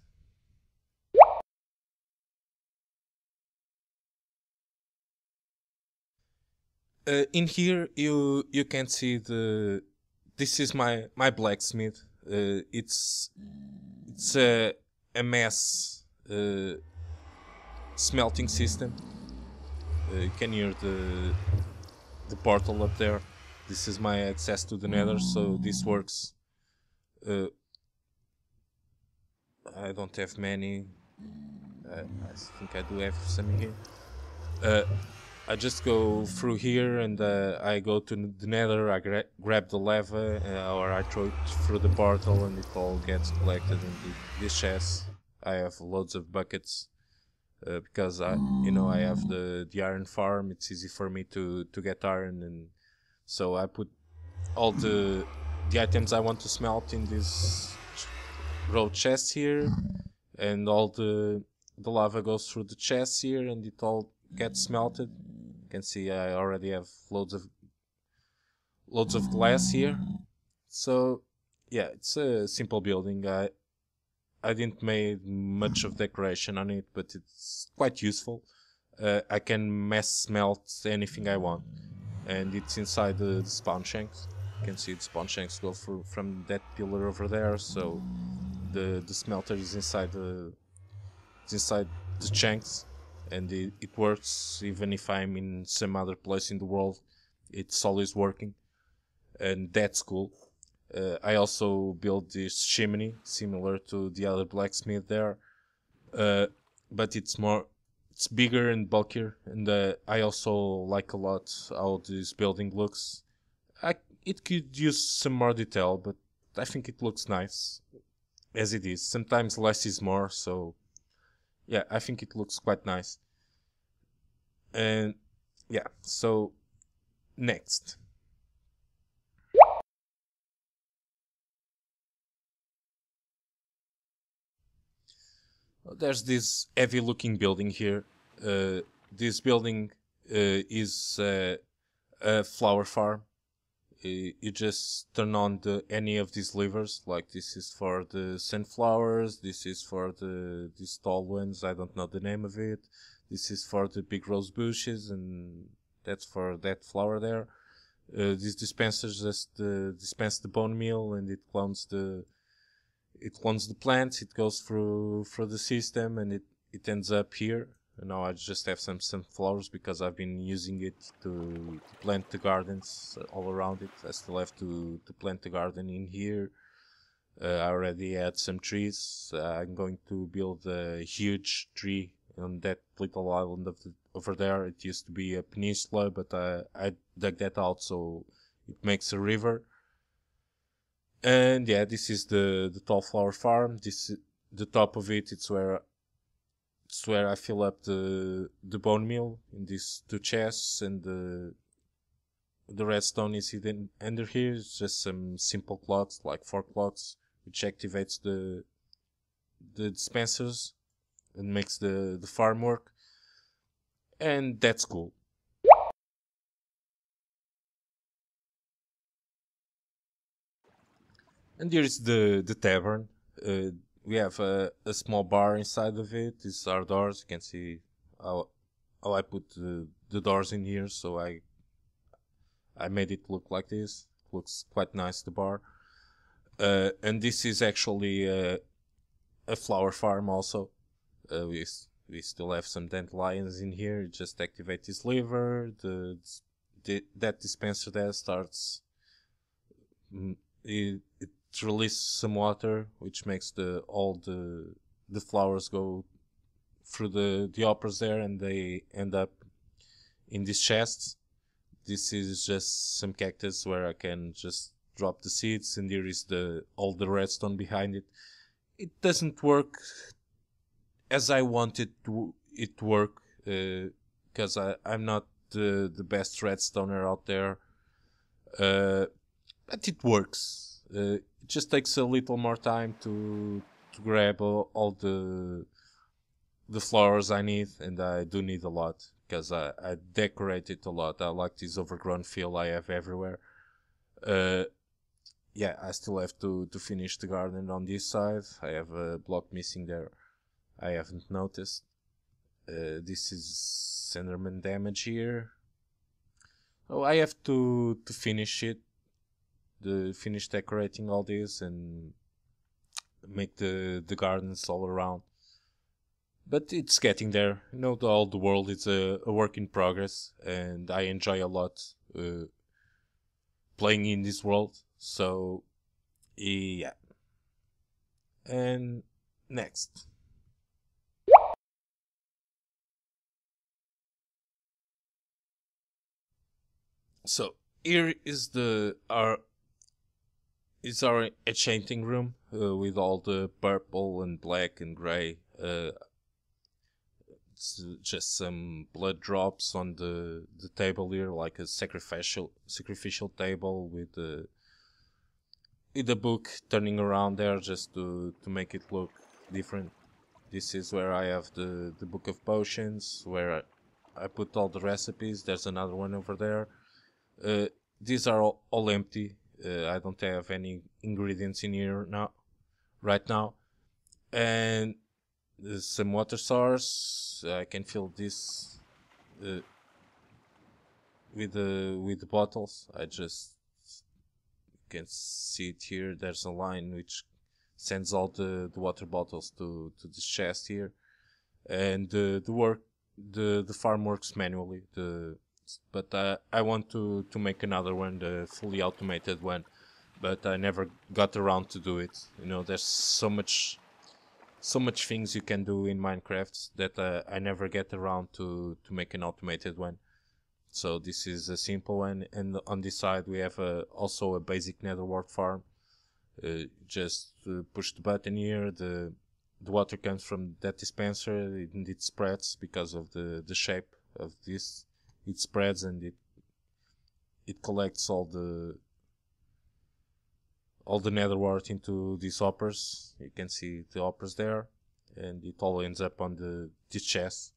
In here you can see this is my blacksmith. It's a mass smelting system. You can hear the portal up there. This is my access to the nether, so this works. I don't have many. I think I do have some here. I just go through here and I go to the nether, I grab the lava, or I throw it through the portal and it all gets collected in this chest. I have loads of buckets, because I have the iron farm. It's easy for me to get iron, and so I put all the items I want to smelt in this row chest here, and all the lava goes through the chest here and it all gets smelted. You can see I already have loads of glass here. So yeah, it's a simple building. I didn't make much of decoration on it, but it's quite useful. I can mass smelt anything I want, and it's inside the spawn shanks. You can see the spawn shanks go from that pillar over there, so the smelter is inside the shanks, and it works even if I'm in some other place in the world. It's always working, and that's cool. I also built this chimney similar to the other blacksmith there, but it's bigger and bulkier, and I also like a lot how this building looks. It could use some more detail, but I think it looks nice as it is. Sometimes less is more, so yeah, I think it looks quite nice. And yeah, so next. There's this heavy looking building here. This building is a flower farm. You just turn on any of these levers, like this is for the sunflowers, this is for these tall ones, I don't know the name of it, this is for the big rose bushes, and that's for that flower there. These dispensers just dispense the bone meal, and it clones the plants. It goes through the system, and it ends up here. And now I just have some sunflowers because I've been using it to plant the gardens all around it. I still have to plant the garden in here. I already had some trees. I'm going to build a huge tree on that little island over there. It used to be a peninsula, but I dug that out, so it makes a river. And yeah, this is the tall flower farm. The top of it. It's where I fill up the bone meal in these two chests, and the redstone is hidden under here. It's just some simple clocks, like 4 clocks, which activates the dispensers and makes the farm work. And that's cool. And here is the tavern. We have a small bar inside of it. These are doors. You can see how I put the doors in here. So I made it look like this. It looks quite nice, the bar. And this is actually a flower farm also. We still have some dandelions in here. You just activate this lever. That dispenser there starts. It releases some water, which makes all the flowers go through the hoppers there, and they end up in these chests. This is just some cactus where I can just drop the seeds, and here is all the redstone behind it. It doesn't work as I want it to work, because I'm not the best redstoner out there, but it works. It just takes a little more time to grab all the flowers I need, and I do need a lot because I decorate it a lot. I like this overgrown feel I have everywhere. Yeah, I still have to finish the garden on this side. I have a block missing there. I haven't noticed. This is Enderman damage here. Oh, I have to finish it. Finish decorating all this and make the gardens all around. But it's getting there. You know, all the world is a work in progress, and I enjoy a lot playing in this world. So, yeah. And next. So here is our enchanting room with all the purple and black and gray. It's just some blood drops on the table here, like a sacrificial table with a book turning around there just to make it look different. This is where I have the book of potions, where I put all the recipes. There's another one over there. These are all empty. I don't have any ingredients in here right now. And there's some water source. I can fill this with the bottles. I just You can see it here. There's a line which sends all the water bottles to the chest here, and the farm works manually. But I want to make another one, the fully automated one, but I never got around to do it. You know, there's so much things you can do in Minecraft that I never get around to make an automated one. So this is a simple one, and on this side we have also a basic nether wart farm. Just push the button here, the water comes from that dispenser, and it spreads because of the shape of this. It spreads and it collects all the nether wart into these hoppers. You can see the hoppers there, and it all ends up on this chest.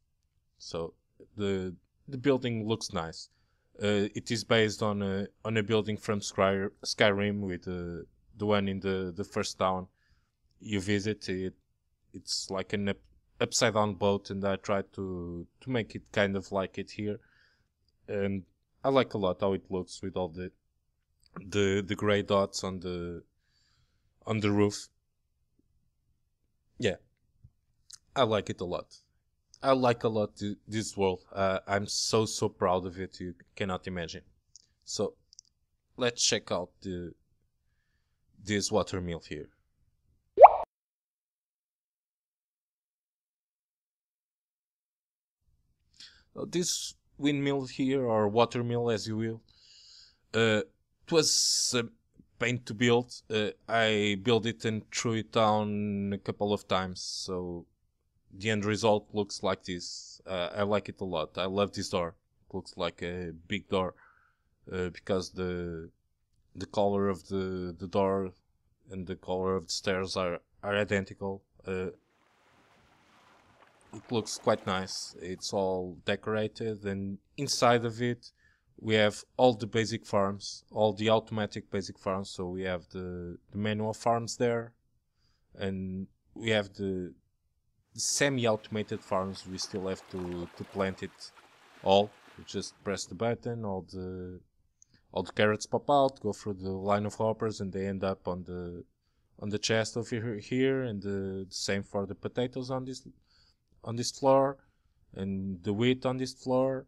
So the building looks nice. It is based on a building from Skyrim, with the one in the first town you visit. It's like an upside down boat, and I tried to make it kind of like it here, and I like a lot how it looks with all the gray dots on the roof. Yeah, I like it a lot. I like a lot this world. I'm so proud of it, you cannot imagine. So let's check out this water mill here. This windmill here, or water mill as you will, it was a pain to build. I built it and threw it down a couple of times, so the end result looks like this. I like it a lot. I love this door. It looks like a big door, because the color of the door and the color of the stairs are identical. It looks quite nice. It's all decorated, and inside of it we have all the basic farms, all the automatic basic farms. So we have the manual farms there, and we have the semi-automated farms. We still have to plant it all. You just press the button, all the carrots pop out, go through the line of hoppers, and they end up on the chest over here, and the same for the potatoes on this floor, and the wheat on this floor.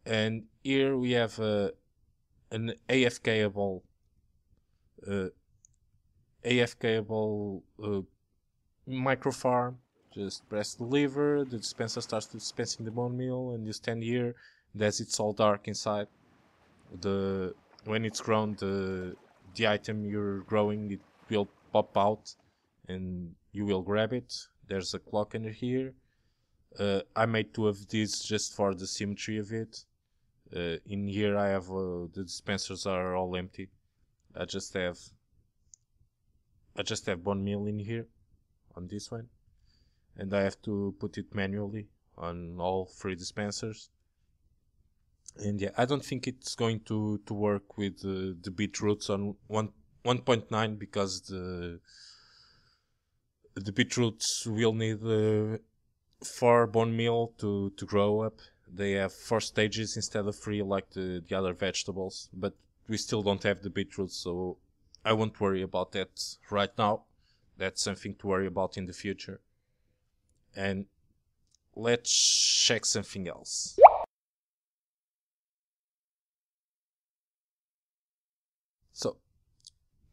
And here we have an AFKable micro farm. Just press the lever, the dispenser starts dispensing the bone meal, and you stand here, and as it's all dark inside, when it's grown, the item you're growing, it will pop out and you will grab it. There's a clock under here. I made 2 of these just for the symmetry of it. In here I have the dispensers are all empty. I just have bone meal in here on this one, and I have to put it manually on all 3 dispensers. And yeah, I don't think it's going to work with the beetroots on 1.9, because the beetroots will need 4 bone meal to grow up. They have 4 stages instead of 3 like the other vegetables, but we still don't have the beetroots, so I won't worry about that right now. That's something to worry about in the future. And let's check something else. So,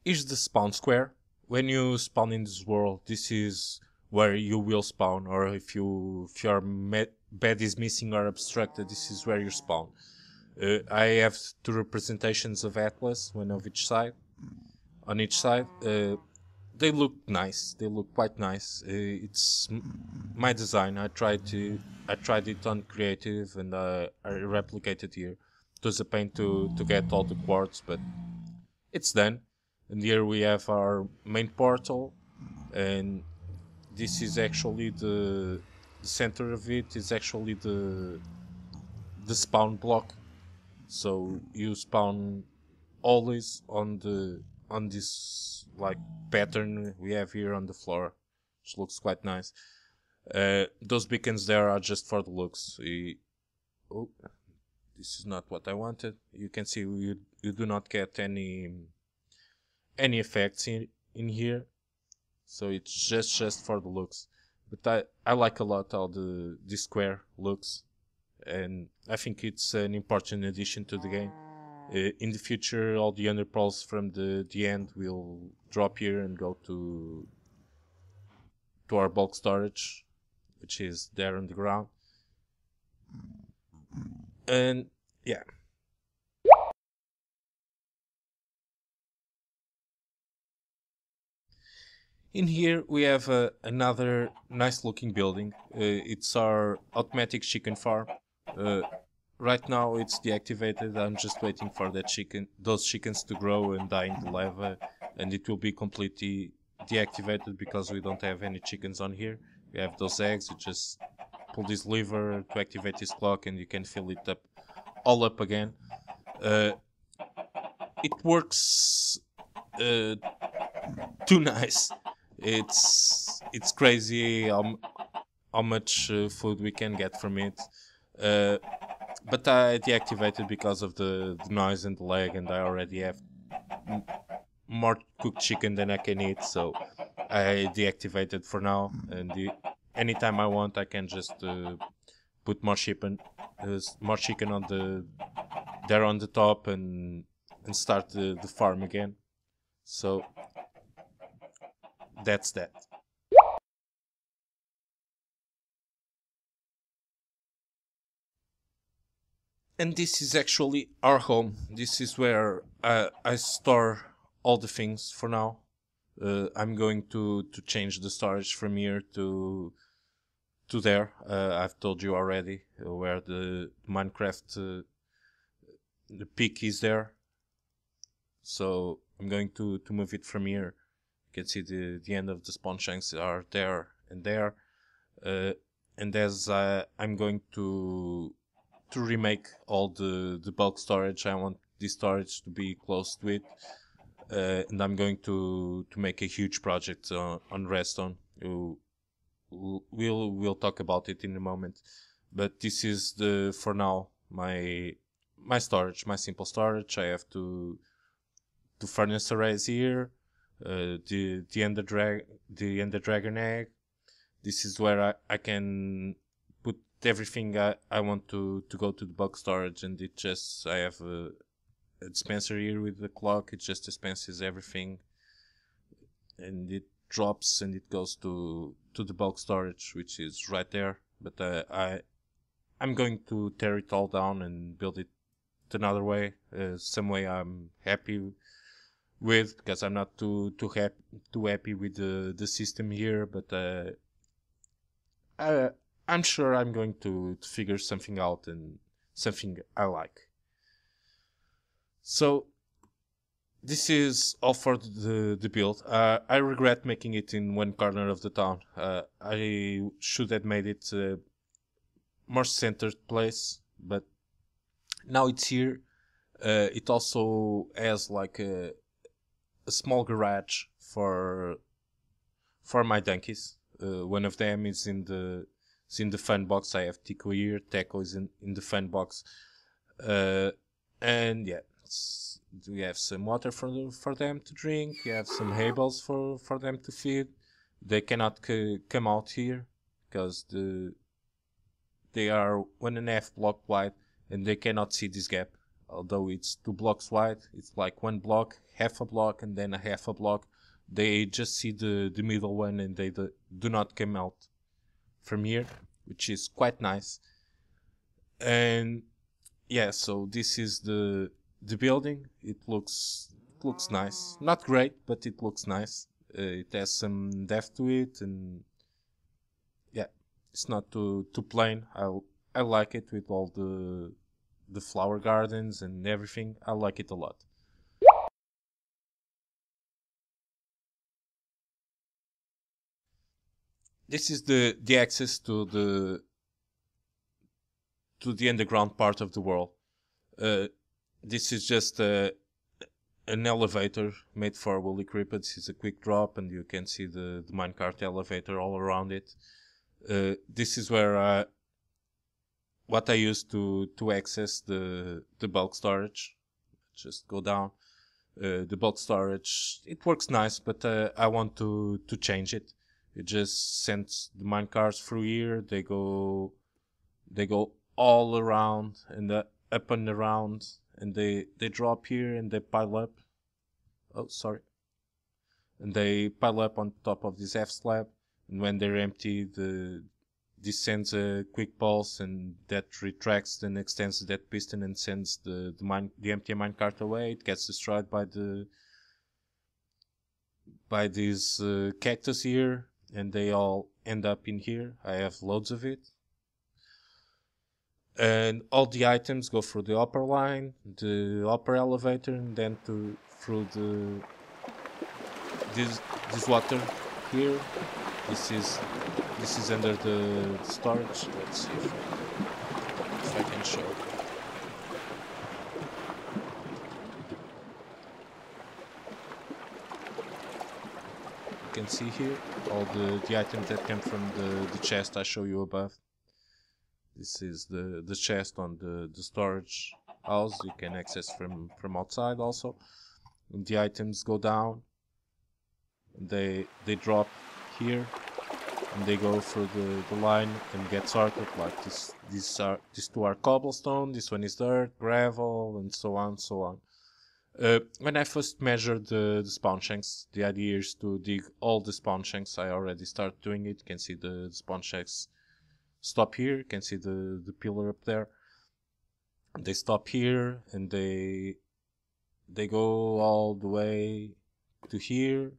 here's the spawn square. When you spawn in this world, this is where you will spawn, or if your bed is missing or obstructed, this is where you spawn. I have 2 representations of Atlas, one of each side. On each side, they look nice. They look quite nice. It's my design. I tried it on creative, and I replicated here. It was a pain to get all the quartz, but it's done. And here we have our main portal, and this is actually the center of it is actually the spawn block. So you spawn always on this like pattern we have here on the floor, which looks quite nice. Those beacons there are just for the looks. Oh, this is not what I wanted. You can see you do not get any any effects in here, so it's just for the looks. But I like a lot how the square looks, and I think it's an important addition to the game. In the future, all the underpearls from the end will drop here and go to our bulk storage, which is there on the ground. And yeah. In here we have another nice looking building. It's our automatic chicken farm. Right now it's deactivated. I'm just waiting for those chickens to grow and die in the lava, and it will be completely deactivated because we don't have any chickens on here. We have those eggs. You just pull this lever to activate this clock, and you can fill it up all up again. It works too nice. It's crazy how much food we can get from it. But I deactivated because of the noise and the lag, and I already have more cooked chicken than I can eat, so I deactivated for now. And anytime I want, I can just put more chicken on there on the top and start the farm again. So that's that. And this is actually our home. This is where I store all the things for now. I'm going to change the storage from here to there. I've told you already where the Minecraft the peak is there. So I'm going to move it from here. You can see the end of the spawn chunks are there and there. And as I'm going to remake all the bulk storage, I want this storage to be close to it. And I'm going to make a huge project on Redstone. We'll talk about it in a moment. But this is for now my storage, my simple storage. I have two furnace arrays here. The Ender Dragon egg. This is where I can put everything I want to go to the bulk storage, and I have a dispenser here with the clock. It just dispenses everything, and it drops and it goes to the bulk storage, which is right there. But I'm going to tear it all down and build it another way, some way I'm happy with, because I'm not too happy with the system here. But I'm sure I'm going to figure something out, and something I like. So this is all for the build. I regret making it in one corner of the town. I should have made it a more centered place, but now it's here. It also has like a small garage for my donkeys. One of them is in the fun box. I have Tico here. Teco is in the fun box. And yeah, we have some water for them to drink. We have some hay bales for them to feed. They cannot come out here because they are 1.5 block wide, and they cannot see this gap. Although it's 2 blocks wide, it's like 1 block, half a block, and then a half a block. They just see the middle one, and they do not come out from here, which is quite nice. And yeah, so this is the building. It looks nice. Not great, but it looks nice. It has some depth to it, and yeah, it's not too plain. I like it with all the flower gardens and everything. I like it a lot. This is the access to the underground part of the world. This is just an elevator made for woolly creepers. It's a quick drop, and you can see the minecart elevator all around it. This is where what I use to access the bulk storage. Just go down. The bulk storage, it works nice, but I want to change it. It just sends the minecarts through here. They go all around and up and around, and they drop here and they pile up. Oh, sorry. And they pile up on top of this F slab, and when they're empty, this sends a quick pulse, and that retracts and extends that piston and sends the empty minecart away. It gets destroyed by these cactus here, and they all end up in here. I have loads of it. And all the items go through the upper line, the upper elevator, and then through this water here. This is under the storage. Let's see if I can show. You can see here all the items that came from the chest I show you above. This is the chest on the storage house. You can access from outside also. And the items go down. They drop here, and they go through the line and get sorted. Like these two are cobblestone. This one is dirt, gravel, and so on, so on. When I first measured the spawn shanks, the idea is to dig all the spawn shanks. I already started doing it. You can see the spawn shanks stop here. You can see the pillar up there. They stop here, and they go all the way to here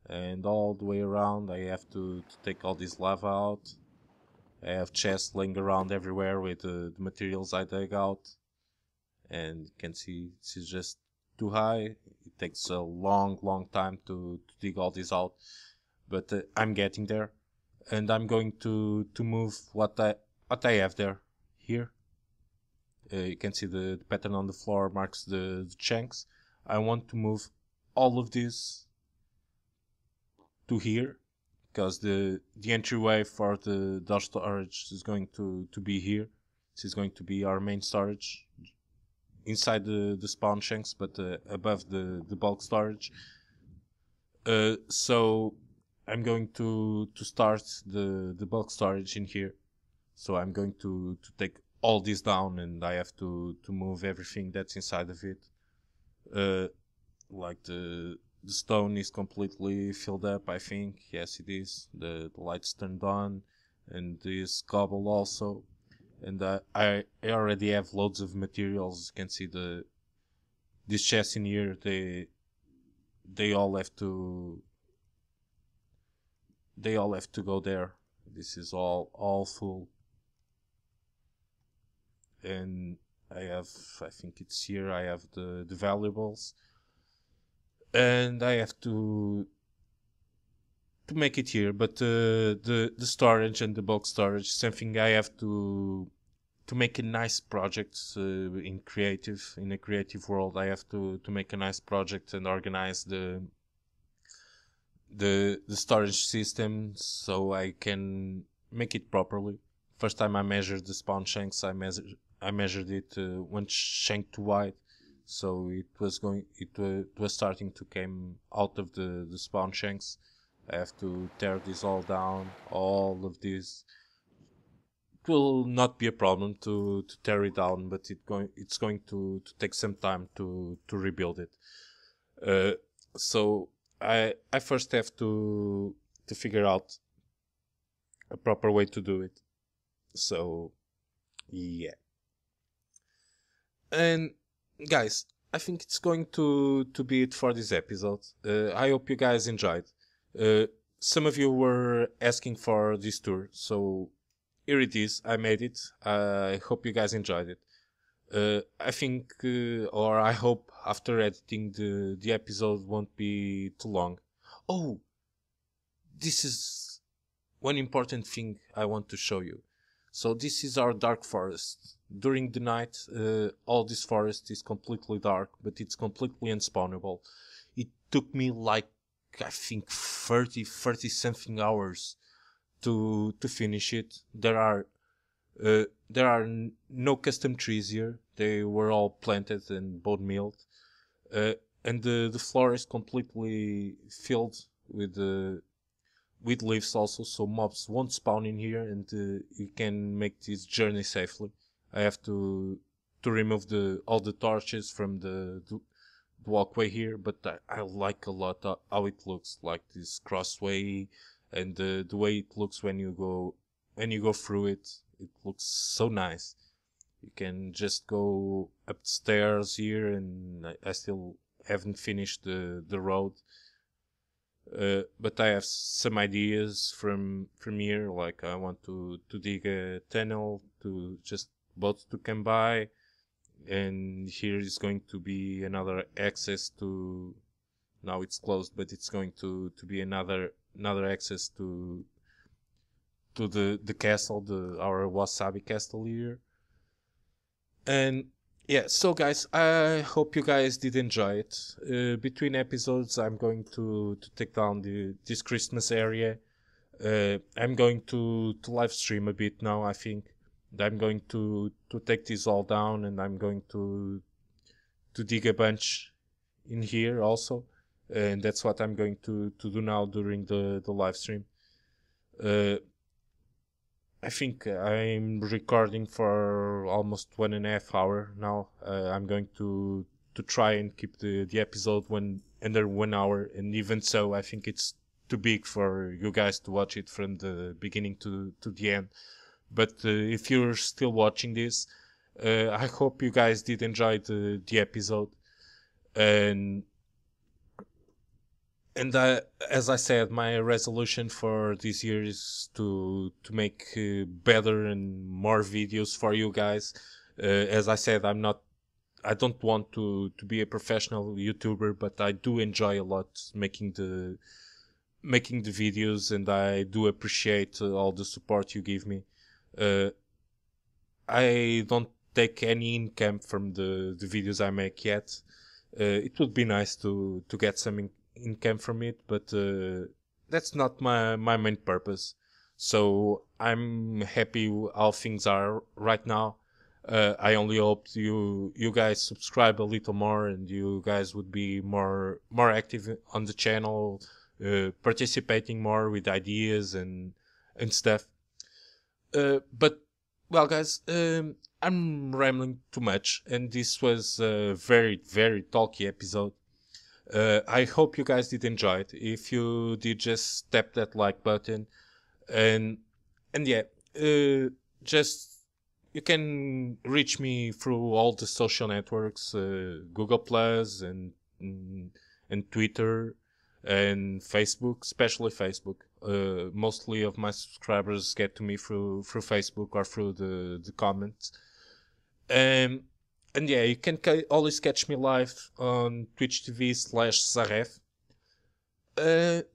and all the way around. I have to take all this lava out. I have chests laying around everywhere with the materials I dug out, and you can see this is just too high. It takes a long time to dig all this out, but I'm getting there. And I'm going to move what I have there here. You can see the pattern on the floor marks the chunks. I want to move all of this to here, because the entryway for the dark storage is going to be here. This is going to be our main storage inside the spawn shanks, but above the bulk storage. So I'm going to start the bulk storage in here. So I'm going to take all this down, and I have to move everything that's inside of it. Like the stone is completely filled up, I think. Yes, it is. The lights turned on, and this cobble also. And I already have loads of materials. You can see these chests in here. They all have to go there. This is all full. And I think it's here, I have the valuables. And I have to make it here, but the storage and the bulk storage is something I have to make a nice project in a creative world. I have to make a nice project and organize the storage system so I can make it properly. First time I measured the spawn shanks, I measured it 1 shank too wide, so it was starting to come out of the spawn shanks. I have to tear this all down, all of this. It will not be a problem to tear it down, but it's going to take some time to rebuild it. So I first have to figure out a proper way to do it. So yeah. And guys, I think it's going to be it for this episode. I hope you guys enjoyed. Some of you were asking for this tour, so here it is. I made it. I hope you guys enjoyed it. I think, or I hope, after editing, the episode won't be too long. Oh, this is one important thing I want to show you. So this is our dark forest. During the night, all this forest is completely dark, but it's completely unspawnable. It took me like, I think, 30 something hours to finish it. There are no custom trees here. They were all planted and bone milled. uh, and the floor is completely filled with with leaves also, so mobs won't spawn in here, and you can make this journey safely. I have to remove all the torches from the walkway here, but I like a lot how it looks, like this crossway, and the way it looks when you go through it. It looks so nice. You can just go upstairs here, and I still haven't finished the road. But I have some ideas from here. Like I want to dig a tunnel to just boats to come by, and here is going to be another access to. Now it's closed, but it's going to be another access to the castle, our Wasabi castle here. And yeah, so guys, I hope you guys did enjoy it. Between episodes, I'm going to take down this Christmas area. I'm going to live stream a bit now, I think. I'm going to take this all down, and I'm going to dig a bunch in here also. And that's what I'm going to do now during the live stream. I think I'm recording for almost 1.5 hours now. I'm going to try and keep the episode under 1 hour, and even so, I think it's too big for you guys to watch it from the beginning to the end. But if you're still watching this, I hope you guys did enjoy the episode, and as I said, my resolution for this year is to make better and more videos for you guys. As I said, I don't want to be a professional YouTuber, but I do enjoy a lot making the videos, and I do appreciate all the support you give me. I don't take any income from the videos I make yet. It would be nice to get some income from it, but that's not my main purpose. So I'm happy how things are right now. I only hope you guys subscribe a little more, and you guys would be more active on the channel, participating more with ideas and stuff. But well, guys, I'm rambling too much, and this was a very, very talky episode. I hope you guys did enjoy it. If you did, just tap that like button, and yeah, just you can reach me through all the social networks, Google Plus and Twitter and Facebook, especially Facebook. Mostly of my subscribers get to me through Facebook or through the comments. And yeah, you can always catch me live on Twitch TV/ZZaRReFF.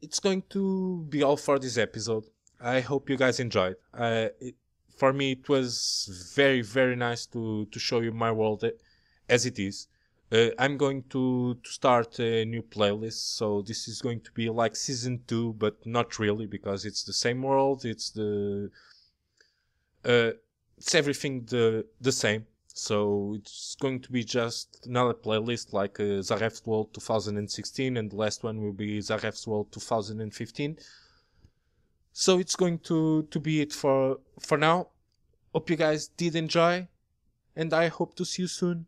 It's going to be all for this episode. I hope you guys enjoyed. For me, it was very, very nice to show you my world as it is. I'm going to start a new playlist, so this is going to be like season 2, but not really, because it's the same world. It's everything the same. So it's going to be just another playlist like ZZaRReFF's World 2016, and the last one will be ZZaRReFF's World 2015. So it's going to be it for now. Hope you guys did enjoy, and I hope to see you soon.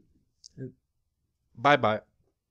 Bye bye.